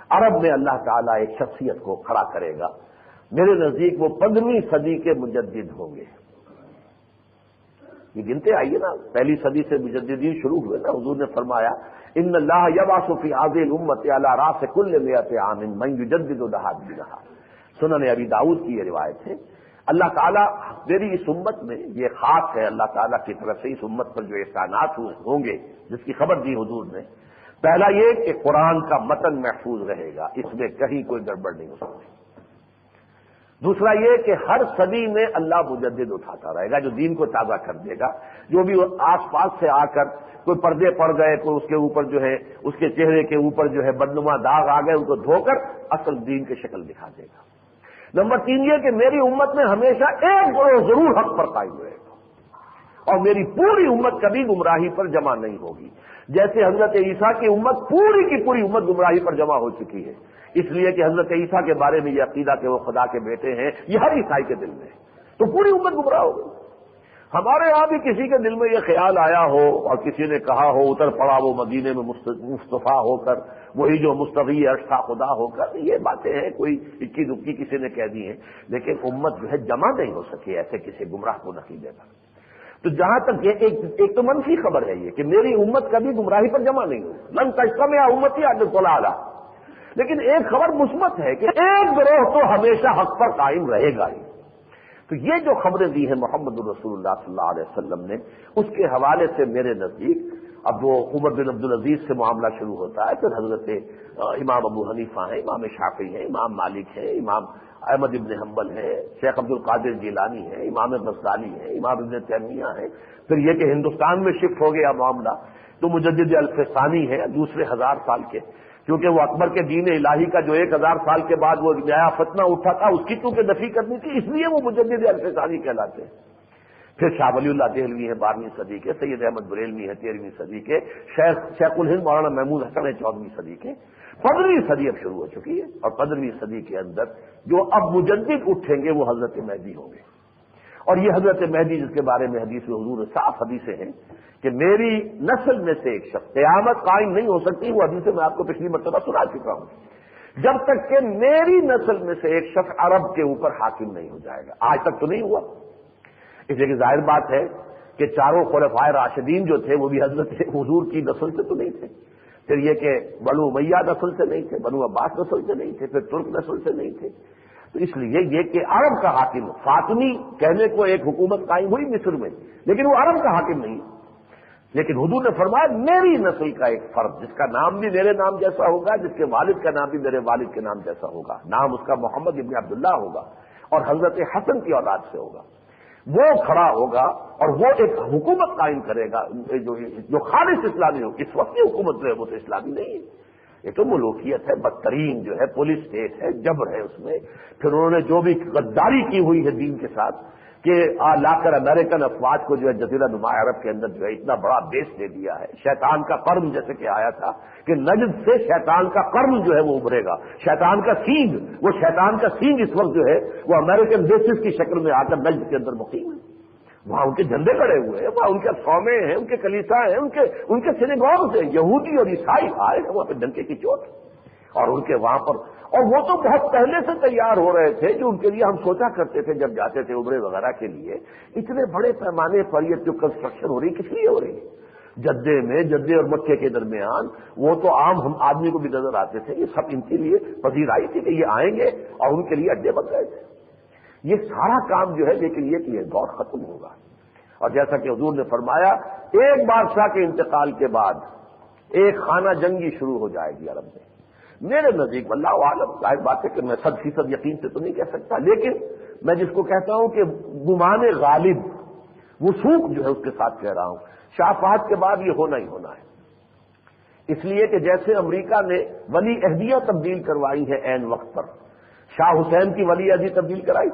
عرب میں اللہ تعالیٰ ایک شخصیت کو کھڑا کرے گا. میرے نزدیک وہ 15ویں صدی کے مجدد ہوں گے. یہ گنتے آئیے نا، پہلی صدی سے مجددین شروع ہوئے نا. حضور نے فرمایا ان اللہ یبعث فی هذه الامة علی راس کل 100 عام من یجدد لها دینها. سنن ابی داؤد کی یہ روایت ہے. اللہ تعالیٰ میری اس امت میں، یہ خاص ہے اللہ تعالیٰ کی طرف سے اس امت پر جو احسانات ہوں گے جس کی خبر دی حضور نے. پہلا یہ کہ قرآن کا متن محفوظ رہے گا، اس میں کہیں کوئی گڑبڑ نہیں ہو سکتی. دوسرا یہ کہ ہر صدی میں اللہ مجدد اٹھاتا رہے گا جو دین کو تازہ کر دے گا. جو بھی آس پاس سے آ کر کوئی پردے پڑ گئے، کوئی اس کے اوپر جو ہے اس کے چہرے کے اوپر جو ہے بدنما داغ آ گئے، ان کو دھو کر اصل دین کی شکل دکھا دے گا. نمبر 3 یہ کہ میری امت میں ہمیشہ ایک گروہ ضرور حق پر قائم رہے گا اور میری پوری امت کبھی گمراہی پر جمع نہیں ہوگی. جیسے حضرت عیسیٰ کی امت پوری کی پوری امت گمراہی پر جمع ہو چکی ہے، اس لیے کہ حضرت عیسیٰ کے بارے میں یہ عقیدہ کہ وہ خدا کے بیٹے ہیں یہ ہر عیسائی کے دل میں ہے، تو پوری امت گمراہ ہو گئی. ہمارے یہاں بھی کسی کے دل میں یہ خیال آیا ہو اور کسی نے کہا ہو، اتر پڑا وہ مدینے میں مصطفیٰ ہو کر، وہی جو مستغی عرش تھا خدا ہو کر، یہ باتیں ہیں کوئی اکی دکی کسی نے کہہ دی ہیں، لیکن امت جو ہے جمع نہیں ہو سکی ایسے کسی گمراہ کو نقیدے پر. تو جہاں تک یہ ایک تو منفی خبر ہے یہ کہ میری امت کبھی گمراہی پر جمع نہیں ہوئی، لن تجتمع امتی علی الضلالہ. لیکن ایک خبر مثبت ہے کہ ایک گروہ تو ہمیشہ حق پر قائم رہے گا ہی. تو یہ جو خبریں دی ہیں محمد رسول اللہ صلی اللہ علیہ وسلم نے، اس کے حوالے سے میرے نزدیک اب وہ عمر بن عبدالعزیز سے معاملہ شروع ہوتا ہے، پھر حضرت امام ابو حنیفہ ہیں، امام شافعی ہیں، امام مالک ہیں، امام احمد ابن حنبل ہے، شیخ عبد القادر جیلانی ہے، امام غزالی ہے، امام ابن تیمیہ ہے. پھر یہ کہ ہندوستان میں شفٹ ہو گیا معاملہ تو مجدد الفسانی ہے دوسرے 1000 سال کے، کیونکہ وہ اکبر کے دین الہی کا جو 1000 سال کے بعد وہ نیا فتنہ اٹھا تھا اس کی چونکہ نفی کرنی تھی، اس لیے وہ مجدد الفسانی کہلاتے ہیں. پھر شاہ ولی اللہ دہلوی ہے 12ویں صدی کے، سید احمد بریلوی ہے 13ویں صدی کے، شیخ الہند مولانا محمود حسن ہے 14ویں صدی کے. 15ویں صدی اب شروع ہو چکی ہے اور 15ویں صدی کے اندر جو اب مجدد اٹھیں گے وہ حضرت مہدی ہوں گے. اور یہ حضرت مہدی جس کے بارے میں حدیث حضور صاف حدیثیں ہیں کہ میری نسل میں سے ایک شخص قیامت قائم نہیں ہو سکتی، وہ حدیثیں میں آپ کو پچھلی مرتبہ سنا چکا ہوں، جب تک کہ میری نسل میں سے ایک شخص عرب کے اوپر حاکم نہیں ہو جائے گا. آج تک تو نہیں ہوا، اس لیے کہ ظاہر بات ہے کہ چاروں خلفائے راشدین جو تھے وہ بھی حضرت حضور کی نسل سے تو نہیں تھے. پھر یہ کہ بنو امیہ نسل سے نہیں تھے، بنو عباس نسل سے نہیں تھے، پھر ترک نسل سے نہیں تھے. تو اس لیے یہ کہ عرب کا حاکم فاطمی کہنے کو ایک حکومت قائم ہوئی مصر میں، لیکن وہ عرب کا حاکم نہیں. لیکن حضور نے فرمایا میری نسل کا ایک فرد جس کا نام بھی میرے نام جیسا ہوگا، جس کے والد کا نام بھی میرے والد کے نام جیسا ہوگا، نام اس کا محمد ابن عبداللہ ہوگا اور حضرت حسن کی اولاد سے ہوگا، وہ کھڑا ہوگا اور وہ ایک حکومت قائم کرے گا جو خالص اسلامی ہو. اس وقت کی حکومت جو ہے وہ تو اسلامی نہیں ہے، یہ تو ملوکیت ہے، بدترین جو ہے پولیس اسٹیٹ ہے، جبر ہے اس میں. پھر انہوں نے جو بھی غداری کی ہوئی ہے دین کے ساتھ کہ لا کر امریکن افواج کو جو ہے جزیرہ نما عرب کے اندر جو ہے اتنا بڑا بیس دے دیا ہے. شیطان کا قرن جیسے کہ آیا تھا کہ نجد سے شیطان کا قرن جو ہے وہ ابھرے گا، شیطان کا سینگ، وہ شیطان کا سینگ اس وقت جو ہے وہ امریکن بیسز کی شکل میں آ کر نجد کے اندر مقیم ہے. وہاں ان کے جھنڈے کھڑے ہوئے ہیں، وہاں ان کے قومیں ہیں، ان کے کلیسا ہیں، ان کے سینیگوگز ہیں، یہودی اور عیسائی آئے ہیں وہاں پہ ڈنکے کی چوٹ اور ان کے وہاں پر. اور وہ تو بہت پہلے سے تیار ہو رہے تھے جو ان کے لیے ہم سوچا کرتے تھے جب جاتے تھے عمرے وغیرہ کے لیے. اتنے بڑے پیمانے پر یہ جو کنسٹرکشن ہو رہی کس لیے ہو رہی ہے؟ جدے اور مکے کے درمیان وہ تو عام ہم آدمی کو بھی نظر آتے تھے، یہ سب ان کے لیے پذیر آئی تھی کہ یہ آئیں گے اور ان کے لیے اڈے بن گئے تھے. یہ سارا کام جو ہے لیکن یہ دور ختم ہوگا. اور جیسا کہ حضور نے فرمایا ایک بادشاہ کے انتقال کے بعد ایک خانہ جنگی شروع ہو جائے گی عرب میں. میرے نزدیک اللہ عالم ظاہر بات ہے کہ میں 100% یقین سے تو نہیں کہہ سکتا، لیکن میں جس کو کہتا ہوں کہ گمان غالب وثوق جو ہے اس کے ساتھ کہہ رہا ہوں، شاہ فہد کے بعد یہ ہونا ہی ہونا ہے. اس لیے کہ جیسے امریکہ نے ولی عہدیاں تبدیل کروائی ہیں عین وقت پر، شاہ حسین کی ولی عہدی تبدیل کرائی،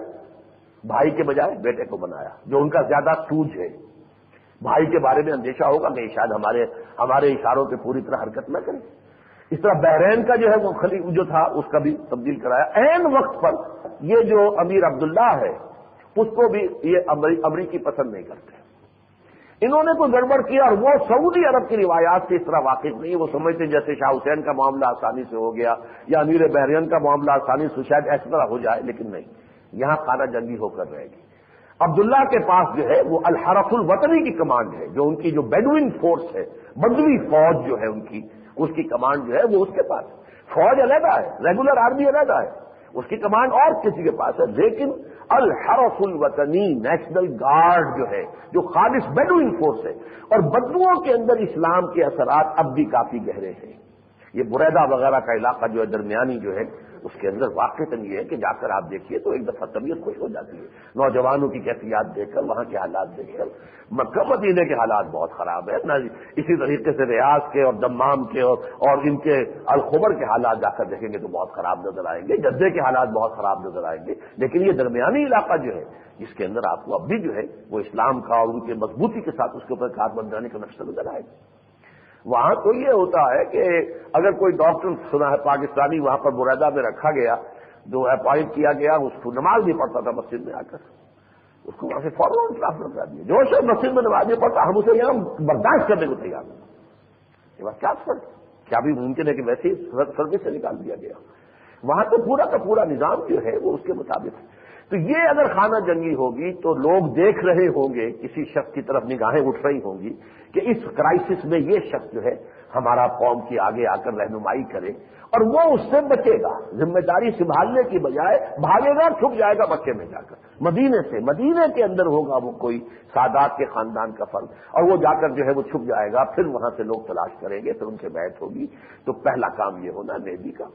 بھائی کے بجائے بیٹے کو بنایا جو ان کا زیادہ سوج ہے. بھائی کے بارے میں اندیشہ ہوگا کہ شاید ہمارے اشاروں پہ پوری طرح حرکت نہ کرے. اس طرح بحرین کا جو ہے وہ خلیفہ جو تھا اس کا بھی تبدیل کرایا عین وقت پر. یہ جو امیر عبداللہ ہے اس کو بھی یہ امریکی پسند نہیں کرتے. انہوں نے کوئی گڑبڑ کیا اور وہ سعودی عرب کی روایات سے اس طرح واقف نہیں، وہ سمجھتے جیسے شاہ حسین کا معاملہ آسانی سے ہو گیا یا امیر بحرین کا معاملہ آسانی سے شاید ایسی طرح ہو جائے، لیکن نہیں، یہاں خانہ جنگی ہو کر رہے گی۔ عبداللہ کے پاس جو ہے وہ الحرس الوطنی کی کمانڈ ہے، جو ان کی جو بیڈوئن فورس ہے، بدوی فوج جو ہے ان کی، اس کی کمانڈ جو ہے وہ اس کے پاس ہے۔ فوج علیحدہ ہے، ریگولر آرمی علیحدہ ہے، اس کی کمانڈ اور کسی کے پاس ہے، لیکن الحرس الوطنی نیشنل گارڈ جو ہے، جو خالص بیڈوئن فورس ہے، اور بدوؤں کے اندر اسلام کے اثرات اب بھی کافی گہرے ہیں۔ یہ بریدہ وغیرہ کا علاقہ جو ہے درمیانی جو ہے، اس کے اندر واقعتاً یہ ہے کہ جا کر آپ دیکھیے تو ایک دفعہ طبیعت خوش ہو جاتی ہے، نوجوانوں کی کیفیات دیکھ کر، وہاں کے حالات دیکھ کر۔ مکہ مدینے کے حالات بہت خراب ہے، نہ اسی طریقے سے ریاض کے اور دمام کے اور ان کے الخبر کے حالات جا کر دیکھیں گے تو بہت خراب نظر آئیں گے، جدے کے حالات بہت خراب نظر آئیں گے، لیکن یہ درمیانی علاقہ جو ہے جس کے اندر آپ کو اب بھی جو ہے وہ اسلام کا اور ان کے مضبوطی کے ساتھ اس کے اوپر کار بندانے کا نقشہ نظر آئے گا۔ وہاں تو یہ ہوتا ہے کہ اگر کوئی ڈاکٹر سنا ہے پاکستانی وہاں پر بریدہ میں رکھا گیا، جو اپوائنٹ کیا گیا، اس کو نماز نہیں پڑھتا تھا مسجد میں آ کر، اس کو وہاں سے فوراً ٹرانسفر کر دیا۔ جو شخص مسجد میں نماز نہیں پڑھتا ہم اسے یہاں برداشت کرنے کو تیار نہیں، یہ بات کیا بھی ممکن ہے کہ ویسے ہی سروس سے نکال دیا گیا۔ وہاں تو پورا کا پورا نظام جو ہے وہ اس کے مطابق ہے۔ تو یہ اگر خانہ جنگی ہوگی تو لوگ دیکھ رہے ہوں گے، کسی شخص کی طرف نگاہیں اٹھ رہی ہوں گی کہ اس کرائسس میں یہ شخص جو ہے ہمارا قوم کی آگے آ کر رہنمائی کرے، اور وہ اس سے بچے گا، ذمہ داری سنبھالنے کی بجائے بھاگے گا، چھپ جائے گا مکے میں جا کر، مدینے کے اندر ہوگا وہ کوئی سادات کے خاندان کا فرد، اور وہ جا کر جو ہے وہ چھپ جائے گا، پھر وہاں سے لوگ تلاش کریں گے، پھر ان سے بیعت ہوگی۔ تو پہلا کام یہ ہونا مہدی کا،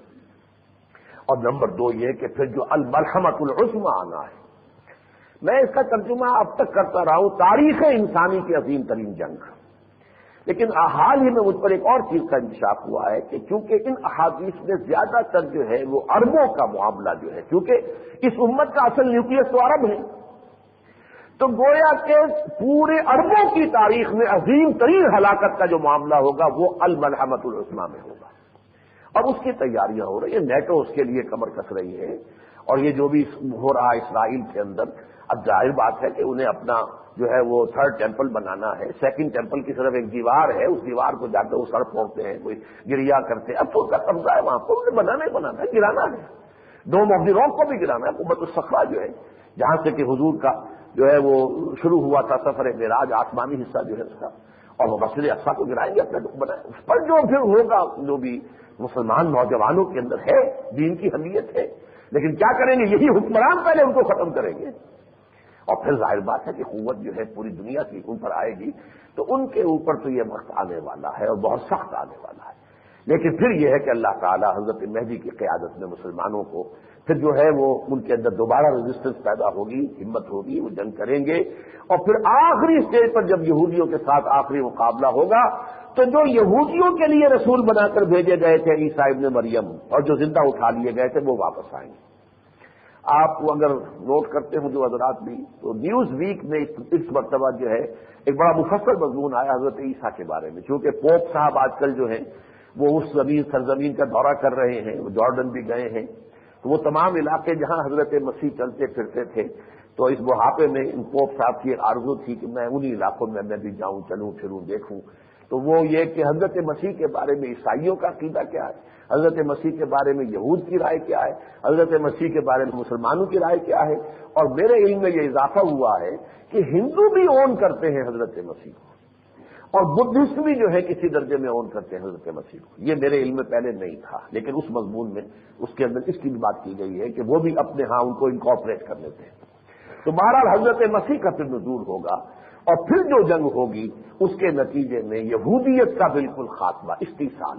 اور نمبر 2 یہ کہ پھر جو الملحمۃ العظمی آنا ہے۔ میں اس کا ترجمہ اب تک کرتا رہا ہوں تاریخ انسانی کی عظیم ترین جنگ، لیکن حال ہی میں مجھ پر ایک اور چیز کا انکشاف ہوا ہے کہ چونکہ ان احادیث میں زیادہ تر جو ہے وہ عربوں کا معاملہ جو ہے، کیونکہ اس امت کا اصل نیوکلیس تو عرب ہے، تو گویا کہ پورے عربوں کی تاریخ میں عظیم ترین ہلاکت کا جو معاملہ ہوگا وہ الملحمۃ العظمی میں ہوگا، اور اس کی تیاریاں ہو رہی ہیں۔ نیٹو اس کے لیے کمر کس رہی ہے، اور یہ جو بھی ہو رہا ہے اسرائیل کے اندر، اب ظاہر بات ہے کہ انہیں اپنا جو ہے وہ 3rd ٹیمپل بنانا ہے۔ 2nd ٹیمپل کی صرف ایک دیوار ہے، اس دیوار کو جا کر وہ سر پھوڑتے ہیں، کوئی گریا کرتے ہیں، اب تو اس کا قبضہ ہے وہاں کو، انہیں بنانا ہی بنانا ہے، گرانا ہے۔ ڈوم آف دی راک کو بھی گرانا ہے، قبۃ الصخرہ جو ہے جہاں سے کہ حضور کا جو ہے وہ شروع ہوا تھا سفر معراج، آسمانی حصہ جو ہے اس کا، اور وہ مسجد اقصیٰ کو گرائیں گے، اپنا بنائیں، اس پر جو پھر ہوگا جو بھی مسلمان نوجوانوں کے اندر ہے، دین کی حمیت ہے، لیکن کیا کریں گے، یہی حکمران پہلے ان کو ختم کریں گے، اور پھر ظاہر بات ہے کہ قوت جو ہے پوری دنیا کی ان پر آئے گی، تو ان کے اوپر تو یہ وقت آنے والا ہے اور بہت سخت آنے والا ہے۔ لیکن پھر یہ ہے کہ اللہ تعالیٰ حضرت مہدی کی قیادت میں مسلمانوں کو پھر جو ہے وہ ان کے اندر دوبارہ ریزسٹنس پیدا ہوگی، ہمت ہوگی، وہ جنگ کریں گے، اور پھر آخری اسٹیج پر جب یہودیوں کے ساتھ آخری مقابلہ ہوگا تو جو یہودیوں کے لیے رسول بنا کر بھیجے گئے تھے عیسیٰ ابن مریم، اور جو زندہ اٹھا لیے گئے تھے، وہ واپس آئیں گے۔ آپ اگر نوٹ کرتے ہوں جو حضرات بھی، تو نیوز ویک میں اس مرتبہ جو ہے ایک بڑا مفصل مضمون آیا حضرت عیسیٰ کے بارے میں، چونکہ پوپ صاحب آج کل جو ہیں وہ اس سرزمین کا دورہ کر رہے ہیں، وہ جارڈن بھی گئے ہیں، تو وہ تمام علاقے جہاں حضرت مسیح چلتے پھرتے تھے، تو اس بڑھاپے میں ان پوپ صاحب کی ایک آرزو تھی کہ میں انہی علاقوں میں بھی جاؤں، چلوں پھروں، دیکھوں۔ تو وہ یہ کہ حضرت مسیح کے بارے میں عیسائیوں کا عقیدہ کیا ہے، حضرت مسیح کے بارے میں یہود کی رائے کیا ہے، حضرت مسیح کے بارے میں مسلمانوں کی رائے کیا ہے، اور میرے علم میں یہ اضافہ ہوا ہے کہ ہندو بھی اون کرتے ہیں حضرت مسیح کو، اور بدھسٹ بھی جو ہے کسی درجے میں اون کرتے ہیں حضرت مسیح کو۔ یہ میرے علم میں پہلے نہیں تھا، لیکن اس مضمون میں اس کے اندر اس کی بھی بات کی گئی ہے کہ وہ بھی اپنے ہاں ان کو انکارپوریٹ کر لیتے ہیں۔ تو بہرحال حضرت مسیح کا پھر نزول ہوگا، اور پھر جو جنگ ہوگی اس کے نتیجے میں یہودیت کا بالکل خاتمہ، استیصال،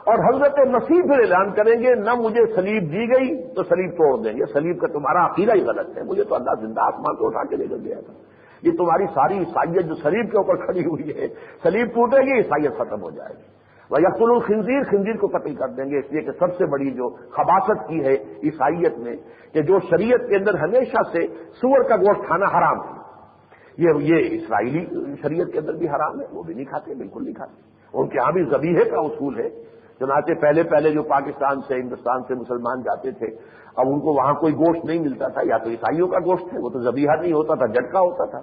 اور حضرت مسیح پھر اعلان کریں گے نہ مجھے صلیب دی گئی تو صلیب توڑ دیں گے، صلیب کا تمہارا عقیدہ ہی غلط ہے، مجھے تو اللہ زندہ آسمان کو اٹھا کے لے کر گیا تھا، یہ تمہاری ساری عیسائیت جو صلیب کے اوپر کھڑی ہوئی ہے، صلیب ٹوٹے گی عیسائیت ختم ہو جائے گی۔ وَيَقْتُلُ الْخِنزِيرَ، خنزیر کو قتل کر دیں گے، اس لیے کہ سب سے بڑی جو خباثت کی ہے عیسائیت میں کہ جو شریعت کے اندر ہمیشہ سے سور کا گوشت کھانا حرام ہے، یہ اسرائیلی شریعت کے اندر بھی حرام ہے، وہ بھی نہیں کھاتے، بالکل نہیں کھاتے، ان کے ہاں بھی ذبیحے کا اصول ہے۔ چنانچہ پہلے جو پاکستان سے ہندوستان سے مسلمان جاتے تھے، اب ان کو وہاں کوئی گوشت نہیں ملتا تھا، یا تو عیسائیوں کا گوشت ہے، وہ تو ذبیحہ نہیں ہوتا تھا، جٹکا ہوتا تھا،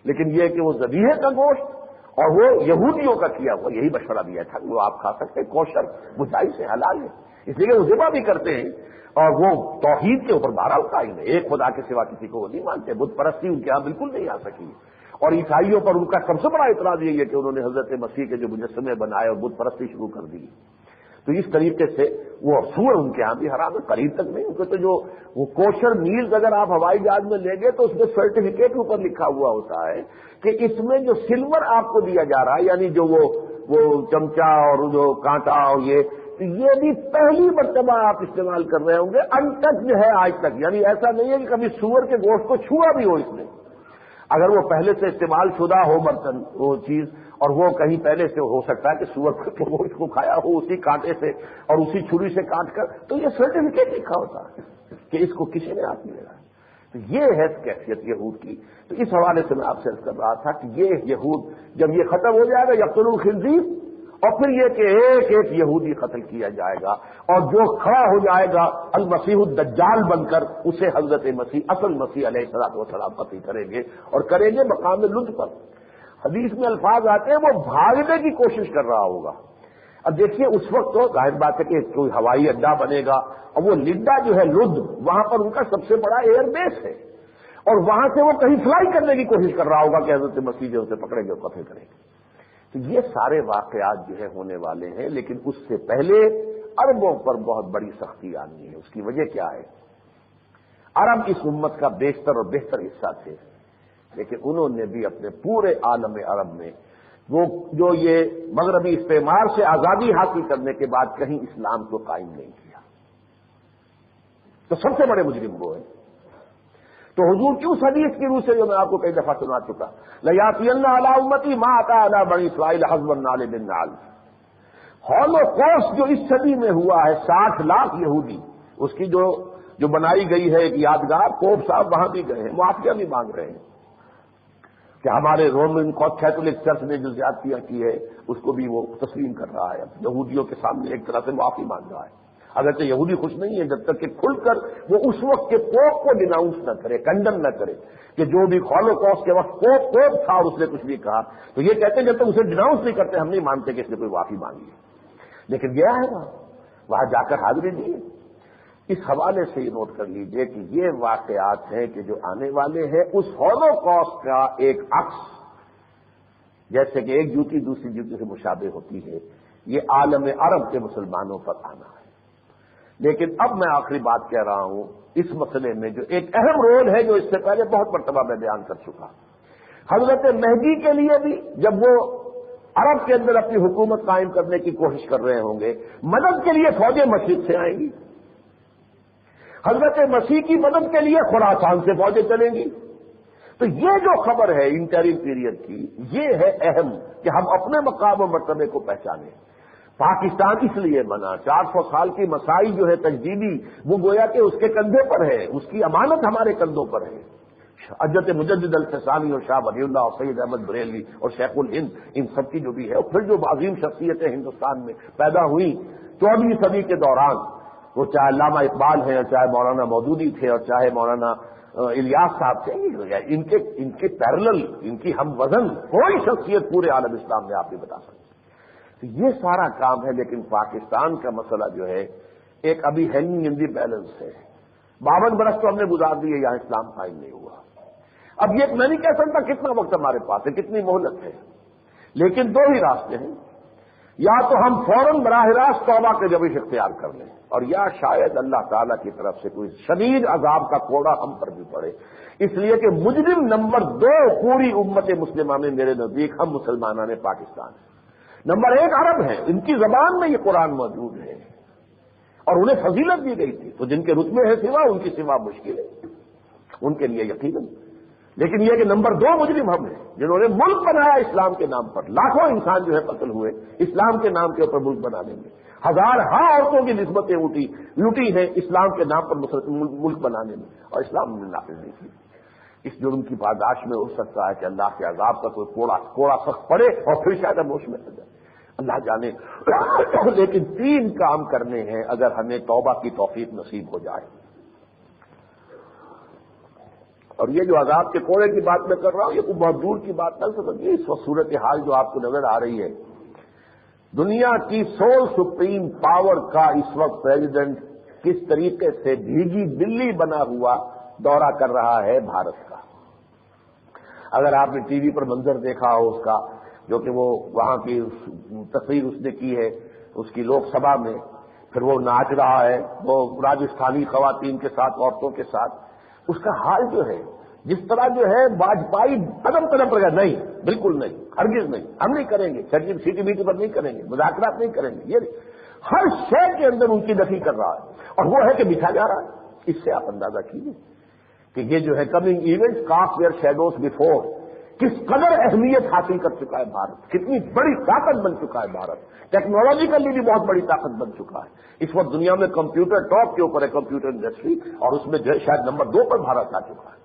لیکن یہ کہ وہ ذبیحے کا گوشت اور وہ یہودیوں کا کیا ہوا، یہی مشورہ دیا تھا کہ وہ آپ کھا سکتے ہیں، کوشر بجائی سے حلال ہے، اس لیے کہ وہ ذبح بھی کرتے ہیں اور وہ توحید کے اوپر بہرحال قائم ہے، ایک خدا کے سوا کسی کو وہ نہیں مانتے، بت پرستی ان کے یہاں بالکل نہیں آ سکی۔ اور عیسائیوں پر ان کا سب سے بڑا اعتراض یہی ہے کہ انہوں نے حضرت مسیح کے جو مجسمے بنائے اور بت پرستی شروع کر دی، تو اس طریقے سے وہ سور ان کے ہاں بھی حرام ہے، قریب تک نہیں، ان کو تو جو وہ کوشر میلز اگر آپ ہوائی جہاز میں لیں گے تو اس میں سرٹیفکیٹ اوپر لکھا ہوا ہوتا ہے کہ اس میں جو سلور آپ کو دیا جا رہا ہے، یعنی جو وہ چمچا اور جو کانٹا اور یہ بھی پہلی مرتبہ آپ استعمال کر رہے ہوں گے، انٹچڈ ہے آج تک، یعنی ایسا نہیں ہے کہ کبھی سور کے گوشت کو چھوا بھی ہو اس نے، اگر وہ پہلے سے استعمال شدہ ہو برتن وہ چیز، اور وہ کہیں پہلے سے ہو سکتا ہے کہ سور کے گوشت کو کھایا ہو اسی کانٹے سے اور اسی چھری سے کاٹ کر، تو یہ سرٹیفکیٹ لکھا ہوتا ہے کہ اس کو کسی نے ہاتھ نہیں لگایا۔ تو یہ ہے کیفیت یہود کی۔ تو اس حوالے سے میں آپ سے عرض کر رہا تھا کہ یہ یہود جب یہ ختم ہو جائے گا یقتلون الخنزیر، اور پھر یہ کہ ایک ایک یہودی قتل کیا جائے گا، اور جو کھڑا ہو جائے گا المسیح الدجال بن کر، اسے حضرت مسیح اصل مسیح علیہ الصلوۃ والسلام قتل کریں گے، اور کریں گے مقام لد پر۔ حدیث میں الفاظ آتے ہیں وہ بھاگنے کی کوشش کر رہا ہوگا۔ اب دیکھیے اس وقت تو ظاہر بات ہے کہ کوئی ہوائی اڈا بنے گا، اور وہ لڈا جو ہے لد، وہاں پر ان کا سب سے بڑا ایئر بیس ہے، اور وہاں سے وہ کہیں فلائی کرنے کی کوشش کر رہا ہوگا کہ حضرت مسیح جو اسے پکڑیں گے اور قتل کریں گے۔ تو یہ سارے واقعات جو ہے ہونے والے ہیں، لیکن اس سے پہلے عربوں پر بہت بڑی سختی آنی ہے۔ اس کی وجہ کیا ہے؟ عرب اس امت کا بیشتر اور بہتر حصہ تھے، لیکن انہوں نے بھی اپنے پورے عالم عرب میں وہ جو یہ مغربی استعمار سے آزادی حاصل کرنے کے بعد کہیں اسلام کو قائم نہیں کیا، تو سب سے بڑے مجرم وہ ہیں۔ تو حضور کی اس حدیث کی روح سے جو میں آپ کو کئی دفعہ سنا چکا، لَيَأْتِيَنَّ عَلَىٰ أُمَّتِي مَا أَتَىٰ عَلَىٰ بَنِي إِسْرَائِيلَ حَزْوَ النَّعْلِ بِالنَّعْلِ۔ ہولوکوسٹ جو اس صدی میں ہوا ہے، 60 لاکھ یہودی، اس کی جو بنائی گئی ہے ایک یادگار، پوپ صاحب وہاں بھی گئے ہیں، معافیہ بھی مانگ رہے ہیں کہ ہمارے رومن کیتھولک چرچ نے جو زیادتیاں کی ہے اس کو بھی وہ تسلیم کر رہا ہے، یہودیوں کے سامنے ایک طرح سے معافی مانگ رہا ہے، اگرچہ یہودی خوش نہیں ہے جب تک کہ کھل کر وہ اس وقت کے پوپ کو ڈیناؤنس نہ کرے، کنڈم نہ کرے، کہ جو بھی ہولوکوسٹ کے وقت پوپ تھا اور اس نے کچھ بھی کہا، تو یہ کہتے ہیں جب تک اسے ڈیناؤنس نہیں کرتے ہم نہیں مانتے کہ اس نے کوئی معافی مانگی ہے، لیکن گیا ہے وہاں جا کر حاضری دی ہے۔ اس حوالے سے یہ نوٹ کر لیجئے کہ یہ واقعات ہیں کہ جو آنے والے ہیں اس ہولوکوسٹ کا ایک عکس، جیسے کہ ایک جوتی دوسری جوتی سے مشابہ ہوتی ہے، یہ عالم عرب کے مسلمانوں پر آنا ہے۔ لیکن اب میں آخری بات کہہ رہا ہوں اس مسئلے میں جو ایک اہم رول ہے جو اس سے پہلے بہت مرتبہ میں بیان کر چکا، حضرت مہدی کے لیے بھی جب وہ عرب کے اندر اپنی حکومت قائم کرنے کی کوشش کر رہے ہوں گے، مدد کے لیے فوجیں مشرق سے آئیں گی، حضرت مسیح کی مدد کے لیے خراسان سے فوجیں چلیں گی۔ تو یہ جو خبر ہے انٹریم پیریڈ کی، یہ ہے اہم کہ ہم اپنے مقام و مرتبے کو پہچانیں۔ پاکستان اس لیے بنا، 400 سال کی مسائی جو ہے تجدیدی، وہ گویا کہ اس کے کندھے پر ہے، اس کی امانت ہمارے کندھوں پر ہے۔ حضرت مجدد الفسانی اور شاہ ولی اللہ اور سید احمد بریلوی اور شیخ الہند، ان سب کی جو بھی ہے، اور پھر جو عظیم شخصیتیں ہندوستان میں پیدا ہوئی 14ویں صدی کے دوران، وہ چاہے علامہ اقبال ہیں، چاہے مولانا مودودی تھے، اور چاہے مولانا الیاس صاحب تھے، ان کے پیرلل، ان کی ہم وزن کوئی شخصیت پورے عالم اسلام میں آپ نہیں بتا سکتے۔ تو یہ سارا کام ہے، لیکن پاکستان کا مسئلہ جو ہے ایک ابھی ہینگنگ ان دی بیلنس ہے۔ 52 برس تو ہم نے گزار دیے، یہاں اسلام قائم نہیں ہوا۔ اب یہ میں نہیں کہہ سکتا کتنا وقت ہمارے پاس ہے، کتنی مہلت ہے، لیکن دو ہی راستے ہیں، یا تو ہم فوراً براہ راست توبہ کے جبش اختیار کر لیں، اور یا شاید اللہ تعالیٰ کی طرف سے کوئی شدید عذاب کا کوڑا ہم پر بھی پڑے، اس لیے کہ مجرم نمبر 2 پوری امت مسلمہ میں میرے نزدیک ہم مسلمانان پاکستان ہیں۔ نمبر 1 عرب ہیں، ان کی زبان میں یہ قرآن موجود ہے اور انہیں فضیلت دی گئی تھی، تو جن کے رتبے ہیں سوا، ان کی سوا مشکل ہے ان کے لیے یقیناً۔ لیکن یہ کہ نمبر 2 مجرم ہم ہیں، جنہوں نے ملک بنایا اسلام کے نام پر، لاکھوں انسان جو ہے قتل ہوئے اسلام کے نام کے اوپر ملک بنانے میں، ہزاروں عورتوں کی نسبتیں لوٹی ہیں اسلام کے نام پر ملک بنانے میں، اور اسلام نے نافذ نہیں کی۔ اس جرم کی پاداش میں ہو سکتا ہے کہ اللہ کے عذاب کا کوئی کوڑا سخت پڑے اور پھر شاید ہم ہوش میں آ جائے، اللہ جانے۔ لیکن 3 کام کرنے ہیں اگر ہمیں توبہ کی توفیق نصیب ہو جائے۔ اور یہ جو عذاب کے کوڑے کی بات میں کر رہا ہوں یہ کوئی بہت دور کی بات نہ سمجھیے. اس وقت صورتحال جو آپ کو نظر آ رہی ہے، دنیا کی سول سپریم پاور کا اس وقت پریزیڈنٹ کس طریقے سے بھیگی بلی بنا ہوا دورہ کر رہا ہے بھارت کا. اگر آپ نے ٹی وی پر منظر دیکھا ہو اس کا، جو کہ وہ وہاں کی تقریر اس نے کی ہے اس کی لوک سبھا میں، پھر وہ ناچ رہا ہے وہ راجستھانی خواتین کے ساتھ، عورتوں کے ساتھ، اس کا حال جو ہے جس طرح جو ہے واجپائی قدم قدم پر گیا. نہیں، بالکل نہیں، ہرگز نہیں، ہم نہیں کریں گے، سیٹی بیٹی پر نہیں کریں گے، مذاکرات نہیں کریں گے. یہ ہر شے کے اندر ان کی نفی کر رہا ہے اور وہ ہے کہ بچھا جا رہا ہے. اس سے آپ اندازہ کیجیے کہ یہ جو ہے coming event cast their shadows before, کس قدر اہمیت حاصل کر چکا ہے بھارت، کتنی بڑی طاقت بن چکا ہے بھارت، ٹیکنالوجیکلی بھی بہت بڑی طاقت بن چکا ہے. اس وقت دنیا میں کمپیوٹر ٹاپ کے اوپر ہے، کمپیوٹر انڈسٹری، اور اس میں جو ہے شاید نمبر 2 پر بھارت آ چکا ہے.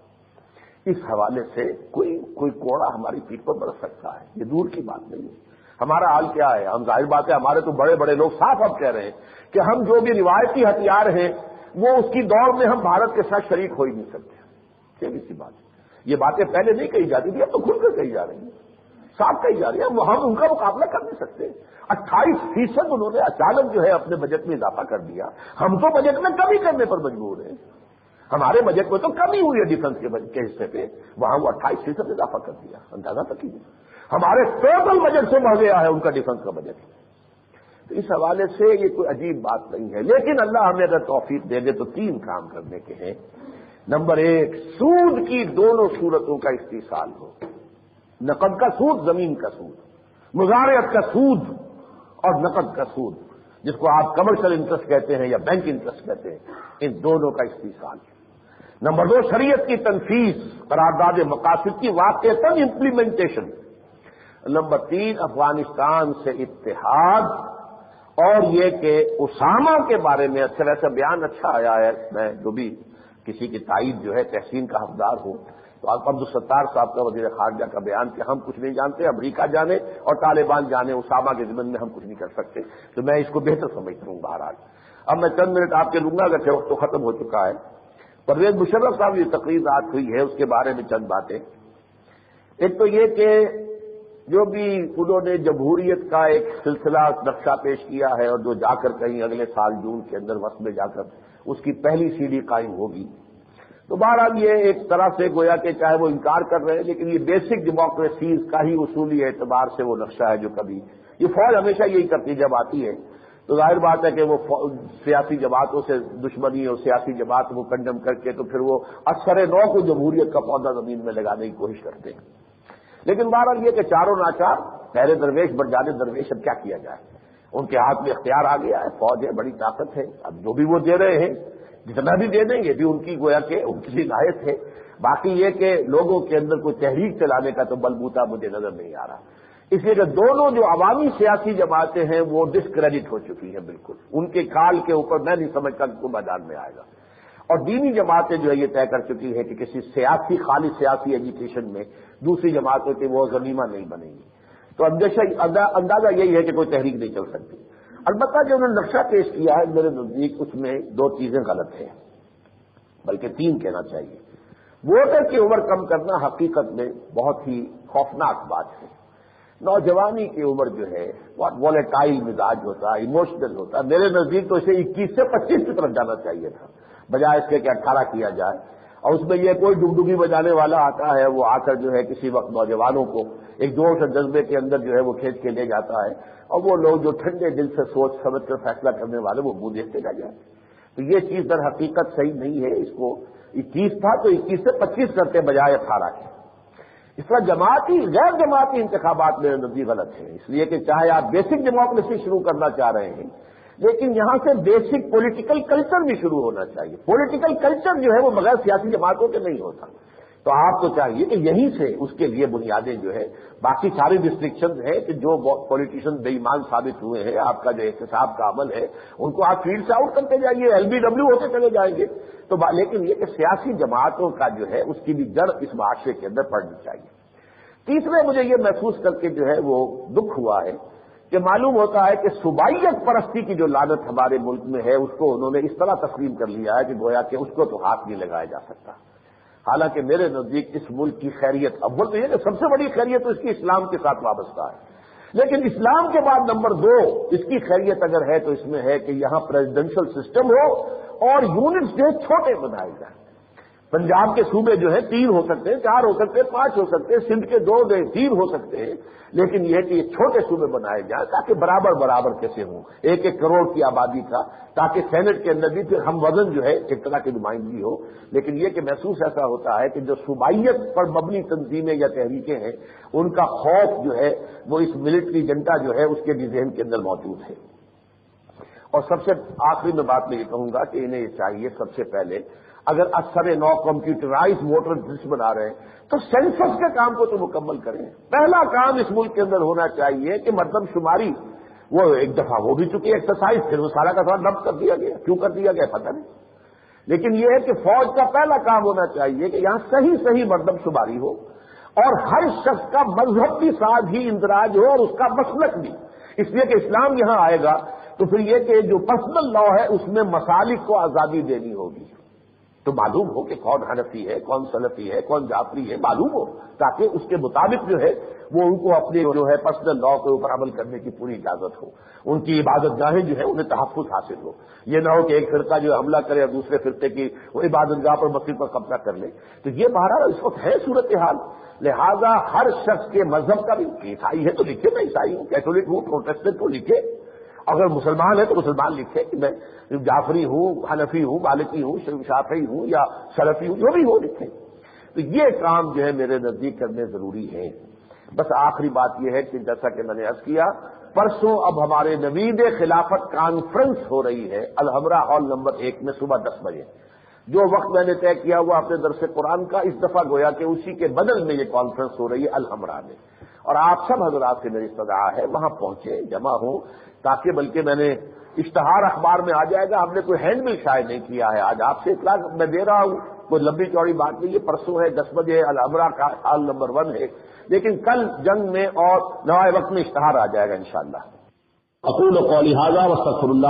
اس حوالے سے کوئی کوڑا ہماری پیٹھ پر برس سکتا ہے، یہ دور کی بات نہیں ہے. ہمارا حال کیا ہے؟ ہم ظاہر بات ہے ہمارے تو بڑے بڑے لوگ صاف اب کہہ رہے ہیں کہ ہم جو بھی روایتی ہتھیار ہیں وہ اس کی دوڑ میں ہم بھارت کے ساتھ شریک ہو ہی نہیں سکتے. سیدھی سی بات ہے. یہ باتیں پہلے نہیں کہی جاتی تھی، اب تو کھل کر کہی جا رہی ہیں، صاف کہی جا رہی ہیں. ہم ان کا مقابلہ کر نہیں سکتے. 28% انہوں نے اچانک جو ہے اپنے بجٹ میں اضافہ کر دیا. ہم تو بجٹ میں کمی کرنے پر مجبور ہیں. ہمارے بجٹ میں تو کمی ہوئی ہے ڈیفنس کے حصے پہ، وہاں وہ 28% اضافہ کر دیا. اندازہ تک کیجیے، ہمارے ٹوٹل بجٹ سے بڑھ گیا ہے ان کا ڈیفنس کا بجٹ. تو اس حوالے سے یہ کوئی عجیب بات نہیں ہے. لیکن اللہ ہمیں اگر توفیق دے دے تو 3 کام کرنے کے ہیں. نمبر 1، سود کی دونوں صورتوں کا استحصال ہو. نقد کا سود، زمین کا سود، مزارعت کا سود اور نقد کا سود، جس کو آپ کمرشل انٹرسٹ کہتے ہیں یا بینک انٹرسٹ کہتے ہیں، ان دونوں کا استحصال. نمبر 2، شریعت کی تنفیذ، قرارداد مقاصد کی واقعتاً امپلیمنٹیشن. نمبر 3، افغانستان سے اتحاد، اور یہ کہ اسامہ کے بارے میں اچھا ویسا بیان اچھا آیا ہے. میں جو بھی کسی کی تائید جو ہے تحسین کا حقدار ہوں تو عبدالستار صاحب کا وزیر خارجہ کا بیان کہ ہم کچھ نہیں جانتے، امریکہ جانے اور طالبان جانے، اسامہ کے ضمن میں ہم کچھ نہیں کر سکتے. تو میں اس کو بہتر سمجھتا ہوں. بہرحال اب میں چند منٹ آپ کے لوں گا، اگرچہ وقت تو ختم ہو چکا ہے. پرویز مشرف صاحب کی تقریر رات ہوئی ہے، اس کے بارے میں چند باتیں. ایک تو یہ کہ جو بھی انہوں نے جمہوریت کا ایک سلسلہ نقشہ پیش کیا ہے اور جو جا کر کہیں اگلے سال جون کے اندر وقت میں جا کر اس کی پہلی سیڑھی قائم ہوگی، تو بہرحال یہ ایک طرح سے گویا کہ چاہے وہ انکار کر رہے ہیں لیکن یہ بیسک ڈیموکریسیز کا ہی اصولی اعتبار سے وہ نقشہ ہے جو کبھی یہ فوج ہمیشہ یہی کرتی جب آتی ہے. تو ظاہر بات ہے کہ وہ سیاسی جماعتوں سے دشمنی اور سیاسی جماعت کو کنڈم کر کے تو پھر وہ اثر نو کو جمہوریت کا پودا زمین میں لگانے کی کوشش کرتے ہیں. لیکن بہرحال یہ کہ چاروں ناچار پہلے درویش بڑھ جانے درویش، اب کیا کیا جائے؟ ان کے ہاتھ میں اختیار آ گیا ہے، فوج ہے، بڑی طاقت ہے. اب جو بھی وہ دے رہے ہیں، جتنا بھی دے دیں، یہ بھی ان کی گویا کہ ان کی صلاحیت ہے. باقی یہ کہ لوگوں کے اندر کوئی تحریک چلانے کا تو بلبوتا مجھے نظر نہیں آ رہا. اس لیے کہ دونوں جو عوامی سیاسی جماعتیں ہیں وہ ڈسکریڈٹ ہو چکی ہیں بالکل. ان کے کال کے اوپر میں نہیں سمجھتا کہ کوئی میدان میں آئے گا. اور دینی جماعتیں جو ہے یہ طے کر چکی ہے کہ کسی سیاسی خالص سیاسی ایجیٹیشن میں دوسری جماعتوں کی وہ غنیمہ نہیں بنے گی. تو اندازہ یہی ہے کہ کوئی تحریک نہیں چل سکتی. البتہ جو انہوں نے نقشہ پیش کیا ہے میرے نزدیک اس میں 2 چیزیں غلط ہیں، بلکہ 3 کہنا چاہیے. ووٹر کی عمر کم کرنا حقیقت میں بہت ہی خوفناک بات ہے. نوجوانی کی عمر جو ہے بہت والیٹائل مزاج ہوتا ہے، ایموشنل ہوتا ہے. میرے نزدیک تو اسے 21 سے 25 کی طرف جانا چاہیے تھا، بجائے اس کے کہ 18 کیا جائے. اور اس میں یہ کوئی ڈگڈگی بجانے والا آتا ہے، وہ آ کر جو ہے کسی وقت نوجوانوں کو ایک جوش اور جذبے کے اندر جو ہے وہ کھینچ کے لے جاتا ہے، اور وہ لوگ جو ٹھنڈے دل سے سوچ سمجھ کر فیصلہ کرنے والے وہ منہ دیکھتے رہ جائیں. تو یہ چیز در حقیقت صحیح نہیں ہے. اس کو 21 تھا تو 21 سے 25 کرتے بجائے 18 کے. اس طرح جماعتی غیر جماعتی انتخابات میں نزدیک غلط ہے. اس لیے کہ چاہے آپ بیسک ڈیموکریسی شروع کرنا چاہ رہے ہیں لیکن یہاں سے بیسک پولیٹیکل کلچر بھی شروع ہونا چاہیے. پولیٹیکل کلچر جو ہے وہ بغیر سیاسی جماعتوں کے نہیں ہوتا. تو آپ کو چاہیے کہ یہیں سے اس کے لیے بنیادیں جو ہے باقی ساری ریسٹرکشنز ہیں کہ جو پولیٹیشین بے ایمان ثابت ہوئے ہیں، آپ کا جو احتساب کا عمل ہے ان کو آپ فیلڈ سے آؤٹ کرتے جائیے، LBW ہوتے چلے جائیں گے. تو لیکن یہ کہ سیاسی جماعتوں کا جو ہے اس کی بھی جڑ اس معاشرے کے اندر پڑنی چاہیے. تیسرے مجھے یہ محسوس کر کے جو ہے وہ دکھ ہوا ہے کہ معلوم ہوتا ہے کہ صوبائیت پرستی کی جو لعنت ہمارے ملک میں ہے اس کو انہوں نے اس طرح تسلیم کر لیا ہے کہ گویا کہ اس کو تو ہاتھ نہیں لگایا جا سکتا. حالانکہ میرے نزدیک اس ملک کی خیریت اول تو یہ کہ سب سے بڑی خیریت تو اس کی اسلام کے ساتھ وابستہ ہے، لیکن اسلام کے بعد نمبر 2 اس کی خیریت اگر ہے تو اس میں ہے کہ یہاں پریزیڈنشل سسٹم ہو اور یونٹس جو ہے چھوٹے بنائے جائیں۔ پنجاب کے صوبے جو ہیں 3 ہو سکتے ہیں، 4 ہو سکتے ہیں، 5 ہو سکتے ہیں، سندھ کے 2 3 ہو سکتے ہیں، لیکن یہ ہے کہ یہ چھوٹے صوبے بنائے جائیں تاکہ برابر کیسے ہوں، 1 کروڑ کی آبادی کا، تاکہ سینٹ کے اندر بھی پھر ہم وزن جو ہے ایک طرح کی نمائندگی ہو۔ لیکن یہ کہ محسوس ایسا ہوتا ہے کہ جو صوبائیت پر مبنی تنظیمیں یا تحریکیں ہیں ان کا خوف جو ہے وہ اس ملٹری جنٹا جو ہے اس کے بھی ذہن کے اندر موجود ہے۔ اور سب سے آخری میں بات میں یہ کہوں گا کہ انہیں یہ چاہیے سب سے پہلے اگر اثر نو کمپیوٹرائز ووٹر لسٹ بنا رہے ہیں تو سینسس کے کام کو تو مکمل کریں۔ پہلا کام اس ملک کے اندر ہونا چاہیے کہ مردم شماری، وہ ایک دفعہ ہو بھی چکی ایکسرسائز، پھر وہ سارا کا سارا ڈب کر دیا گیا، کیوں کر دیا گیا پتہ نہیں، لیکن یہ ہے کہ فوج کا پہلا کام ہونا چاہیے کہ یہاں صحیح مردم شماری ہو اور ہر شخص کا مذہب بھی ساتھ ہی اندراج ہو اور اس کا مسلک بھی، اس لیے کہ اسلام یہاں آئے گا تو پھر یہ کہ جو پرسنل لا ہے اس میں مسالک کو آزادی دینی ہوگی، تو معلوم ہو کہ کون حنفی ہے، کون سلفی ہے، کون جعفری ہے، معلوم ہو، تاکہ اس کے مطابق جو ہے وہ ان کو اپنے جو ہے پرسنل لا کے اوپر عمل کرنے کی پوری اجازت ہو، ان کی عبادت گاہیں جو ہے انہیں تحفظ حاصل ہو، یہ نہ ہو کہ ایک فرقہ جو حملہ کرے اور دوسرے فرقے کی وہ عبادت گاہ پر مسجد پر قبضہ کر لے، تو یہ بہرحال اس وقت ہے صورتحال۔ لہذا ہر شخص کے مذہب کا بھی، عیسائی ہے تو لکھے میں عیسائی ہوں، کیتھولک ہوں، پروٹسٹنٹ ہوں لکھے، اگر مسلمان ہے تو مسلمان لکھے کہ میں جعفری ہوں، حنفی ہوں، مالکی ہوں، شافعی ہوں یا سلفی ہوں، جو بھی ہو لکھے۔ تو یہ کام جو ہے میرے نزدیک کرنے ضروری ہے۔ بس آخری بات یہ ہے کہ جیسا کہ میں نے عرض کیا، پرسوں اب ہمارے نوید خلافت کانفرنس ہو رہی ہے الحمرا ہال نمبر 1 میں صبح 10 بجے۔ جو وقت میں نے طے کیا ہوا اپنے درس قرآن کا، اس دفعہ گویا کہ اسی کے بدل میں یہ کانفرنس ہو رہی ہے الحمرا میں، اور آپ سب حضرات سے میری استدعا ہے وہاں پہنچیں، جمع ہوں، تاکہ بلکہ میں نے اشتہار اخبار میں آ جائے گا، ہم نے کوئی ہینڈ بل شائع نہیں کیا ہے، آج آپ سے اطلاع میں دے رہا ہوں، کوئی لمبی چوڑی بات نہیں، یہ پرسوں ہے 10 بجے الحمرا کا ہال نمبر 1 ہے، لیکن کل جنگ میں اور نوائے وقت میں اشتہار آ جائے گا انشاءاللہ۔ اقول قولی ھذا واستغفر اللہ